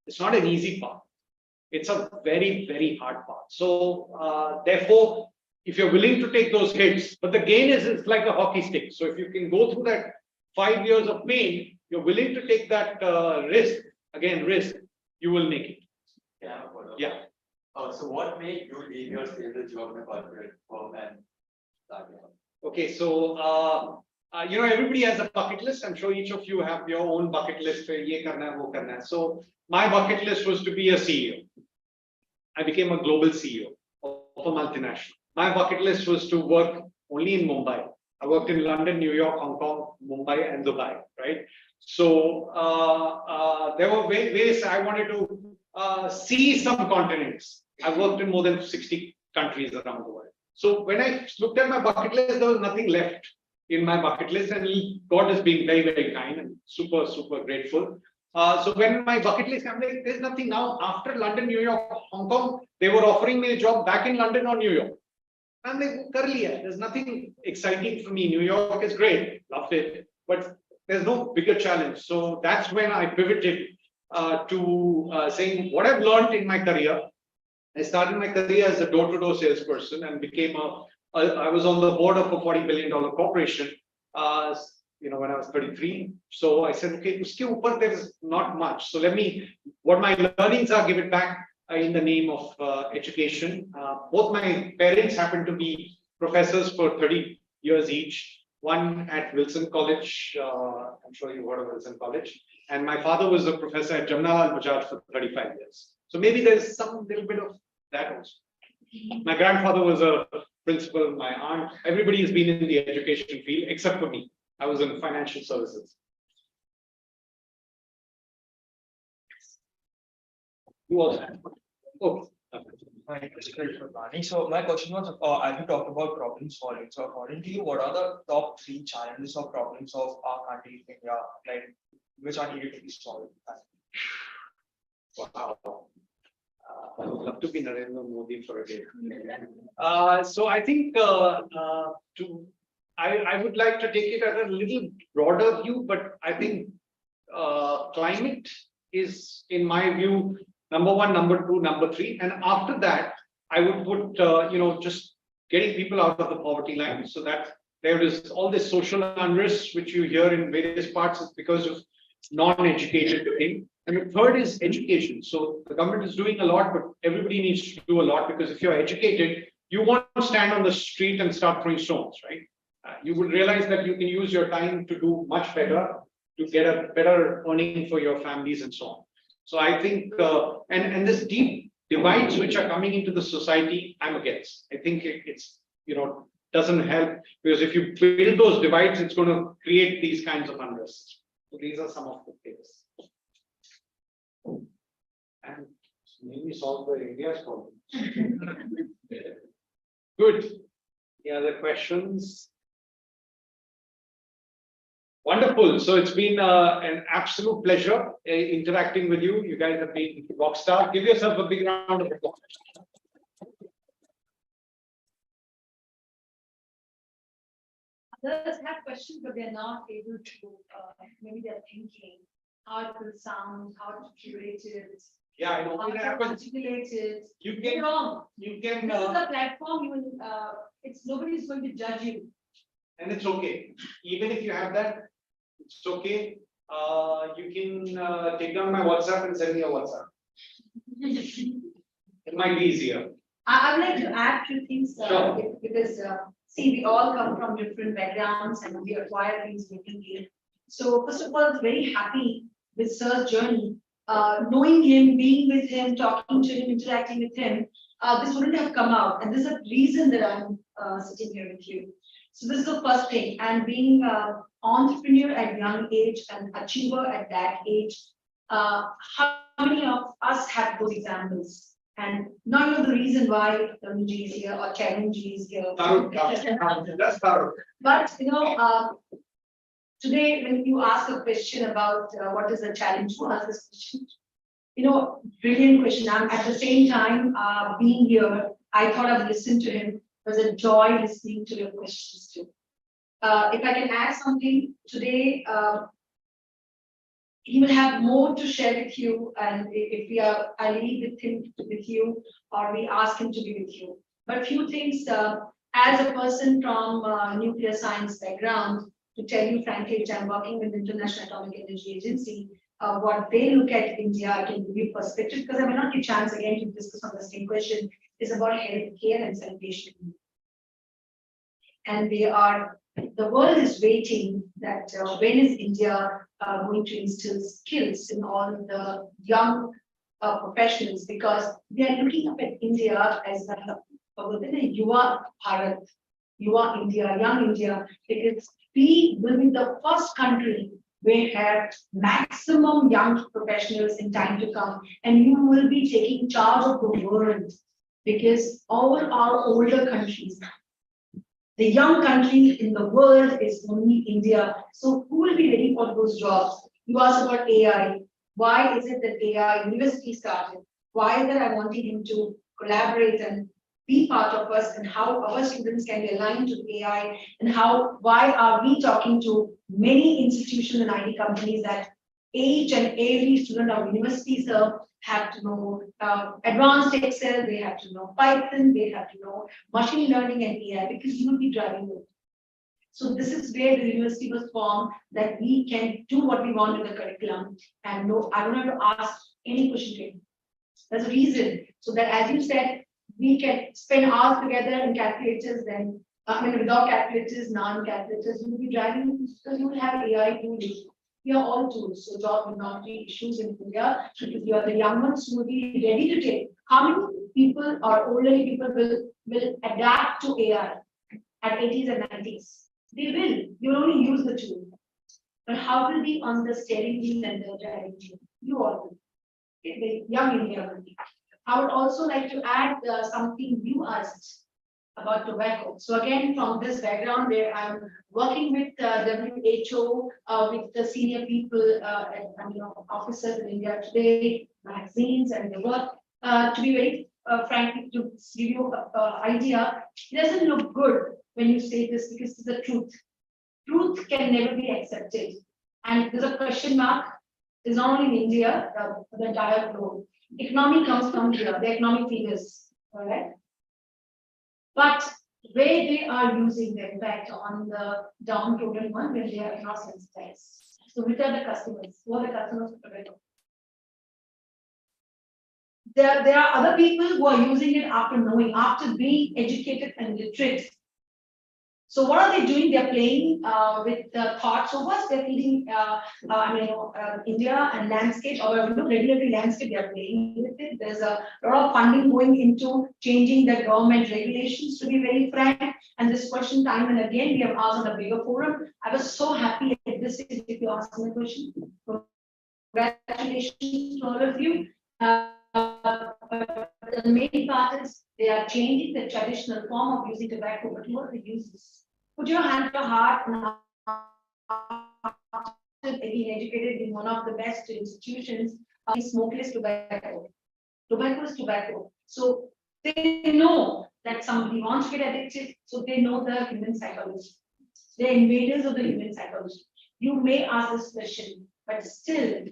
It's not an easy path. It's a very, very hard path. So therefore, if you're willing to take those hits, but the gain is it's like a hockey stick. So if you can go through that 5 years of pain, you're willing to take that risk, you will make it. Yeah. So what made you leave your stable job in a corporate firm and start your own? Okay, so everybody has a bucket list. I'm sure each of you have your own bucket list. Ye karna hai, wo karna hai. So my bucket list was to be a CEO. I became a global CEO of a multinational. My bucket list was to work only in Mumbai. I worked in London, New York, Hong Kong, Mumbai, and Dubai, right? So there were ways I wanted to see some continents. I worked in more than 60 countries around the world. So when I looked at my bucket list, there was nothing left in my bucket list, and God is being very, very kind and super, super grateful. So when my bucket list, I'm like, there's nothing now. After London, New York, Hong Kong, they were offering me a job back in London or New York. I'm like, kar liya. There's nothing exciting for me. New York is great, loved it, but there's no bigger challenge. So that's when I pivoted to saying what I've learned in my career. I started my career as a door-to-door salesperson and became I was on the board of a $40 billion corporation, when I was 33. So I said, okay, uske upar there's not much. So what my learnings are, give it back in the name of education. Both my parents happened to be professors for 30 years each. One at Wilson College, I'm sure you've heard of Wilson College. And my father was a professor at Jamnalal Bajaj for 35 years. So maybe there's some little bit of that also. My grandfather was a principal, my aunt, everybody has been in the education field except for me. I was in financial services. Who was that? Oh. My question is for Vani. So my question was, as you talked about problem solving, so according to you, what are the top 3 challenges or problems of our country, India, like which are needed to be solved? Wow. I would love to be Narendra Modi for a day. So I think I would like to take it at a little broader view, but I think climate is, in my view, number 1, number 2, number 3, and after that, I would put just getting people out of the poverty line, so that there is all this social unrest which you hear in various parts is because of non-educated thing. And the third is education. So the government is doing a lot, but everybody needs to do a lot, because if you're educated, you won't stand on the street and start throwing stones, right? You will realize that you can use your time to do much better, to get a better earning for your families and so on. So I think, and this deep divides which are coming into the society, I'm against. I think it's, doesn't help, because if you build those divides, it's going to create these kinds of unrest. So these are some of the things. And maybe solve the India's problem. Good. Any other questions? Wonderful. So it's been an absolute pleasure interacting with you. You guys have been rock stars. Give yourself a big round of applause. Others have questions, but they're not able to, maybe they're thinking how it will sound, how to curate it, Yeah, I know. how to articulate it. You You're can, wrong. you can, This is a platform, you will, it's, nobody's going to judge you. and it's okay. Even if you have that, it's okay. You can take down my WhatsApp and send me a WhatsApp. It might be easier. I would like to add 2 things, Sure. because, see, we all come from different backgrounds and we acquire things differently. So first of all, I was very happy with Sir's journey. Knowing him, being with him, talking to him, interacting with him, this wouldn't have come out. And this is the reason that I'm sitting here with you. So this is the first thing. And being an entrepreneur at young age and achiever at that age, how many of us have those examples? And not know the reason why Tarunji is here or Charanji is here. That's Tarun. But today, when you ask a question about what is the challenge, who asked this question? Brilliant question. I'm at the same time being here, I thought I'd listen to him. It was a joy listening to your questions too. If I can add something today, he will have more to share with you, and if I leave with him with you, or we ask him to be with you. But few things, as a person from nuclear science background, to tell you frankly, which I'm working with the International Atomic Energy Agency, what they look at India, I can give you perspective, because I may not get a chance again to discuss on the same question, is about health care and sanitation. And the world is waiting that when is India going to instill skills in all the young professionals, because they are looking up at India as within a Yuva Bharat, Yuva India, young India, because we will be the first country where have maximum young professionals in time to come, and you will be taking charge of the world, because all our older countries, the young country in the world is only India. So who will be ready for those jobs? You asked about AI. Why is it that AI University started? Why is that I wanted him to collaborate and be part of us, and how our students can be aligned to AI, and why are we talking to many institutions and IT companies that each and every student of universities have to know advanced Excel, they have to know Python, they have to know machine learning and AI, because you will be driving it. So this is where the university was formed, that we can do what we want with the curriculum, and no, I don't have to ask any question to him. There's a reason, so that as you said, we can spend hours together in calculators, then without calculators, non-calculators, you will be driving, because you will have AI tools. We are all tools, so job will not be issues in India, because you are the young ones who will be ready to take. How many people or older people will adapt to AI at 80s and 90s? They will. You will only use the tool. But how will be on the steering wheel and the driving wheel? You all will. The young India will be. I would also like to add something you asked about tobacco. So again, from this background where I'm working with WHO, with the senior people and officers in India today, magazines and the work. To be very frankly, to give you an idea, it doesn't look good when you say this because it's the truth. Truth can never be accepted. And there's a question mark. It's not only in India, the entire globe. Economy comes from here, the economic figures, all right? But where they are using the impact on the downtrodden one when they are not sensitized. So which are the customers? Who are the customers of tobacco? There are other people who are using it after knowing, after being educated and literate. So what are they doing? They're playing with the thoughts of us. They're feeding, India and landscape, or regulatory landscape. They're playing with it. There's a lot of funding going into changing the government regulations. To be very frank, and this question time and again we have asked on a bigger forum. I was so happy at this stage if you ask me a question. Congratulations to all of you. The main part is they are changing the traditional form of using tobacco, but what they use this. Put your hand to your heart and being educated in one of the best institutions, smokeless tobacco. Tobacco is tobacco. So they know that somebody wants to get addicted, so they know the human psychology. They're invaders of the human psychology. You may ask this question, but still,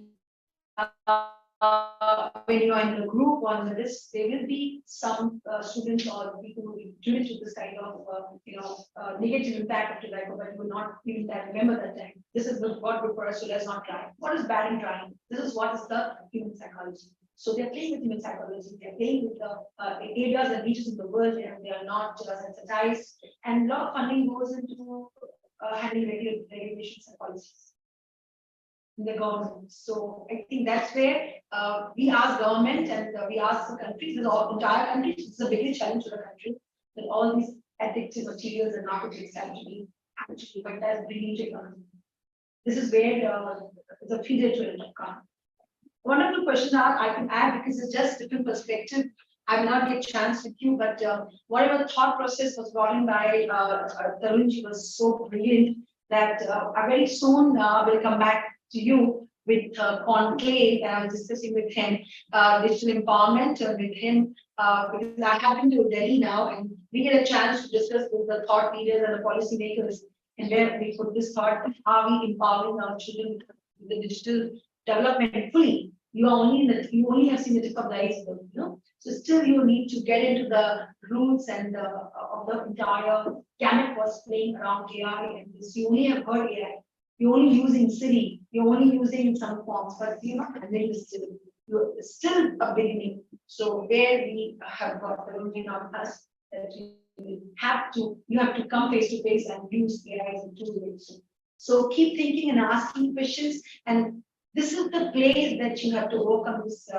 when you are in a group or in this, there will be some students or people who will be driven to this kind of negative impact of tobacco, but you will not even remember that time. This is what good for us, so let's not try. What is bad in trying? This is what is the human psychology. So they're playing with human psychology. They're playing with the areas and regions in the world, and they are not sensitized. And a lot of funding goes into handling regulation psychologies in the government. So I think that's where we ask government and we ask the countries, the entire country. It's the biggest challenge to the country that all these addictive materials and narcotics have to be actually, but that's bringing to economy. This is where the feeder to it come. Wonderful question I can add because it's just different perspective. I will not get a chance with you, but whatever thought process was brought in by Tarunji was so brilliant that I very soon will come back to you with conclave, and I was discussing with him digital empowerment with him because I happen to Delhi now, and we get a chance to discuss with the thought leaders and the policymakers, and where we put this thought: are we empowering our children with the digital development fully? You only have seen the tip of the iceberg, So still you need to get into the roots and of the entire gamut was playing around AI, and this you only have heard AI. You're only using Siri, you're only using some forms, but you're not handling still. You're still a beginning. So where we have got the routine on us that you have to come face to face and use AI as a tool. So keep thinking and asking questions, and this is the place that you have to overcome this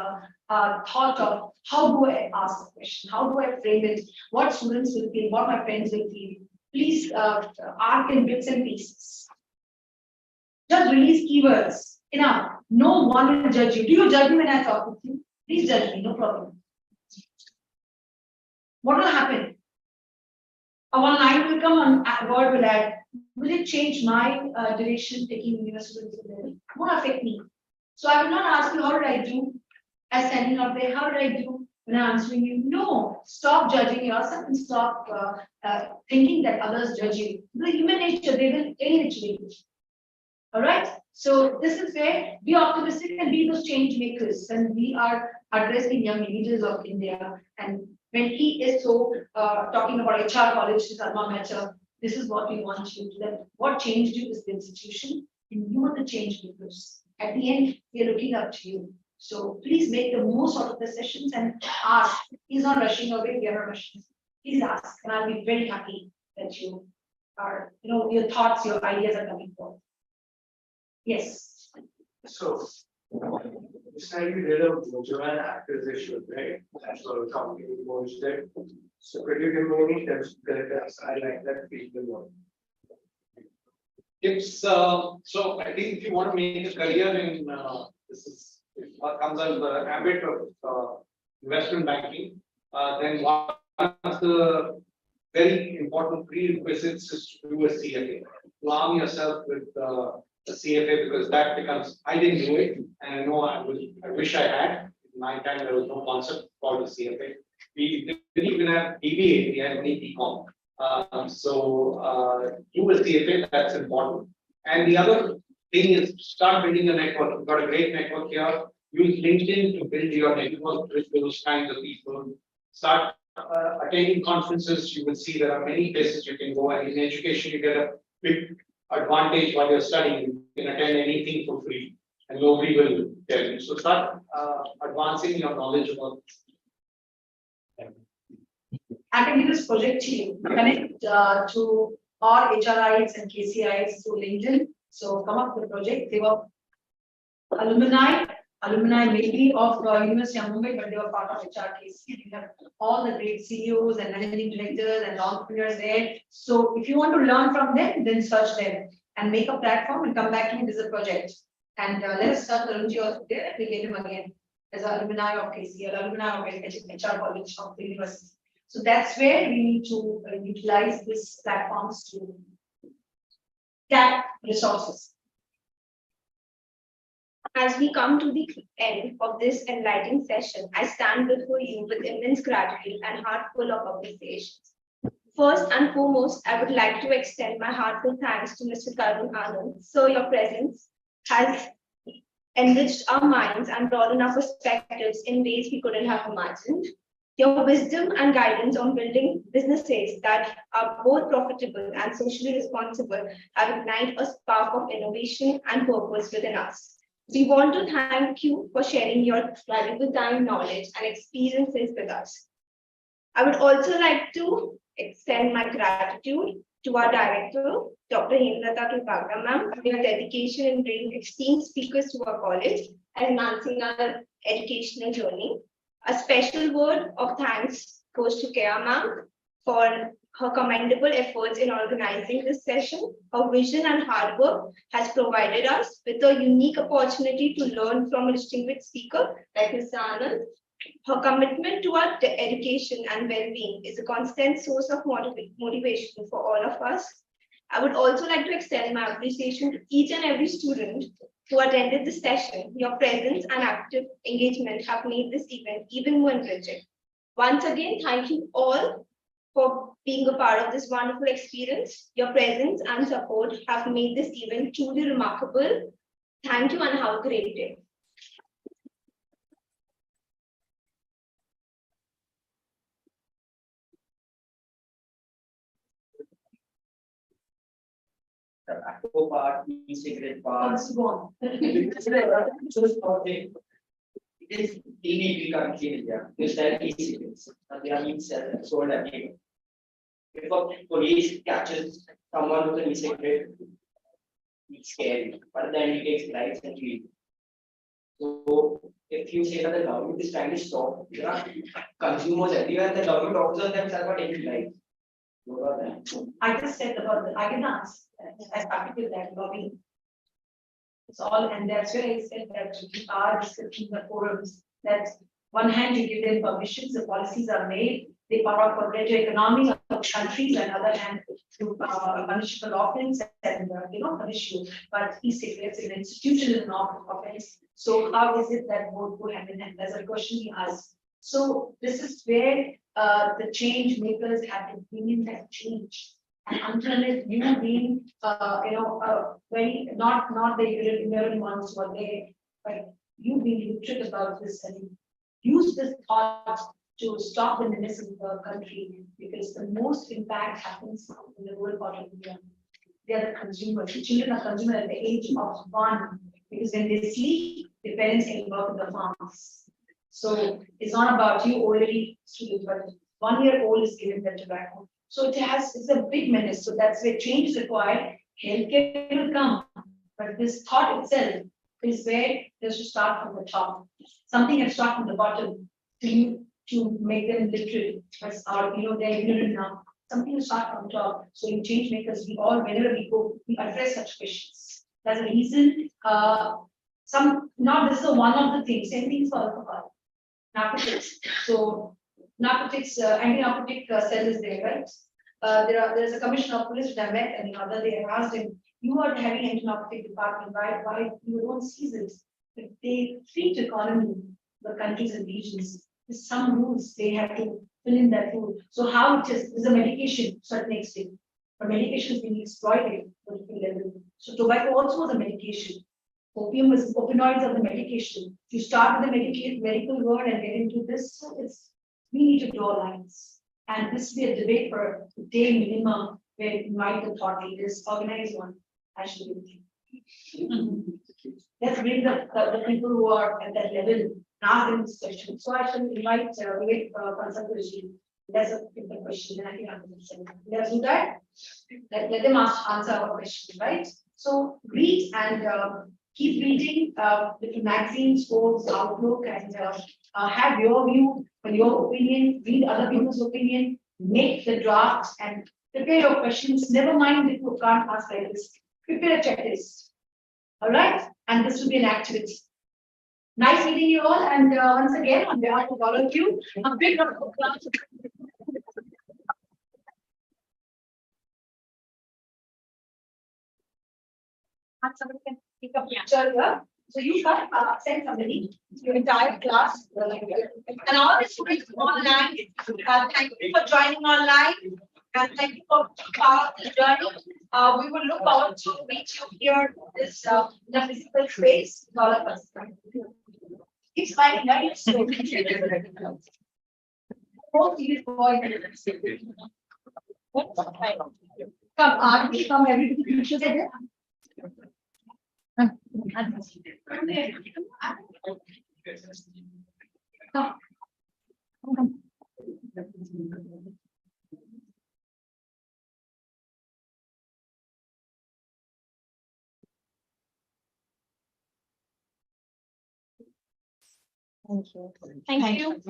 thought of how do I ask a question, how do I frame it, what students will feel, what my friends will feel. Please arc in bits and pieces. Just release keywords. Enough. No one will judge you. Do you judge me when I talk with you? Please judge me, no problem. What will happen? A one line will come on, a word will add. Will it change my direction taking university? It won't affect me. So I will not ask you how did I do as standing out there, how did I do when I'm answering you? No, stop judging yourself and stop thinking that others judge you. The human nature, they will alienate you. All right. So this is where be optimistic and be those change makers. And we are addressing young leaders of India. And when he is so talking about HR college, his alma mater, this is what we want you to do. What changed you is the institution, and you are the change makers. At the end, we are looking up to you. So please make the most out of the sessions and ask. He's not rushing away, we are not rushing. Please ask, and I'll be very happy that you are, your thoughts, your ideas are coming forward. Yes. So, it's like we did a Bourgeois acquisition, right? That's what a company merged it. So could you give me any tips because I like that people one. Tips. So I think if you want to make a career in this is what comes under the habit of investment banking, then one of the very important prerequisites is to do a CFA. To arm yourself with a CFA because that becomes, I didn't do it and I know I wish I had. In my time, there was no concept called a CFA. We didn't even have BBA, we had only BCom. Do a CFA, that's important. And the other thing is start building a network. You've got a great network here. Use LinkedIn to build your network with those kinds of people. Start attending conferences. You will see there are many places you can go. And in education, you get a big advantage while you're studying. You can attend anything for free, and nobody will tell you. So start advancing your knowledge about. I can do this project team, connect to all HRIs and KCIs through LinkedIn. So come up with a project. They were alumni maybe of University of Mumbai, but they were part of HRKC. We have all the great CEOs and managing directors and entrepreneurs there. So if you want to learn from them, then search them and make a platform and come back to me. This is a project. And let us start Tarunji also there and we get him again as an alumni of KC or alumni of HR college of the university. So that's where we need to utilize these platforms to tap resources. As we come to the end of this enlightening session, I stand before you with immense gratitude and heart full of appreciation. First and foremost, I would like to extend my heartfelt thanks to Mr. Tarun Anand. So your presence has enriched our minds and broadened our perspectives in ways we couldn't have imagined. Your wisdom and guidance on building businesses that are both profitable and socially responsible have ignited a spark of innovation and purpose within us. We want to thank you for sharing your valuable time, knowledge, and experiences with us. I would also like to extend my gratitude to our director, Dr. Hemlata Kripagra ma'am, for your dedication in bringing esteemed speakers to our college and enhancing our educational journey. A special word of thanks goes to Kea ma'am for her commendable efforts in organizing this session. Her vision and hard work has provided us with a unique opportunity to learn from a distinguished speaker like Mr. Anand. Her commitment to our education and well-being is a constant source of motivation for all of us. I would also like to extend my appreciation to each and every student who attended this session. Your presence and active engagement have made this event even more enriching. Once again, thank you all for being a part of this wonderful experience. Your presence and support have made this event truly remarkable. Thank you and have a great day. Tobacco part, e-cigarette part. Let's go on. It is illegal country in India to sell e-cigarettes, and they are being sold again. If a police catches someone with an e-cigarette, it's scary, but then it takes lives and kills. So if you say that the government is trying to stop, there are consumers everywhere, the government officers themselves are taking lives. What about that? I just said about the arguments. I started with that lobbying. It's all, and that's where I said that we are discussing the forums. That one hand you give them permissions, the policies are made, they power for greater economy of countries, and other hand to municipal offense and punish you. But e-cigarettes is an institutional offense. So how is it that both go hand in hand? That's a question we ask. So this is where the change makers have to bring in that change. And until it, you being, very not the ignorant ones who are there, but you being literate about this and use this thought to stop the menace in the country, because the most impact happens in the rural part of India. They are the consumers. The children are consumers at the age of 1, because when they sleep, their parents can work in the farms. So it's not about you already students, but 1-year-old is given the tobacco. So it's a big menace. So that's where change is required. Healthcare will come, but this thought itself is where there's to start from the top. Something has start from the bottom to make them literate, but they're ignorant now. Something will start from top. So in change makers, we all, whenever we go, we address such questions. That's the reason. This is one of the things. Same thing for alcohol. narcotics. So narcotics, anti-narcotic cell is there, right? There's a commissioner of police which I met, and the other day I asked him, you are having anti-narcotic department, why you don't seize it? If they treat economy, the countries and regions, there's some rules, they have to fill in that rule. So how it is a medication, certain extent. But medication is being exploited at a level. So tobacco also was a medication. Opioids are the medication. You start with the medical world and get into this, so we need to draw lines. And this will be a debate for a day minimum where we invite the thought leaders, organize one. I should do. Let's bring the people who are at that level and ask them this question. So I should invite Chancellor. Let's pick the question, and I think I'm going to let's do that. Let them answer our question, right? So read and keep reading different magazines, books, Outlook, and have your view and your opinion. Read other people's opinion. Make the drafts and prepare your questions. Never mind if you can't ask like this. Prepare a checklist. All right, and this will be an activity. Nice meeting you all, and once again, on behalf of all of you, a big round of applause. And somebody can pick up picture here. So you can send somebody, your entire class, and all the students online. Thank you for joining online, and thank you for part of the journey. We will look forward to meet you here this in the physical space. All of us. Keep smiling, right? So, both these boys. Come, Aarti, come, everybody, pictures again. Thank you.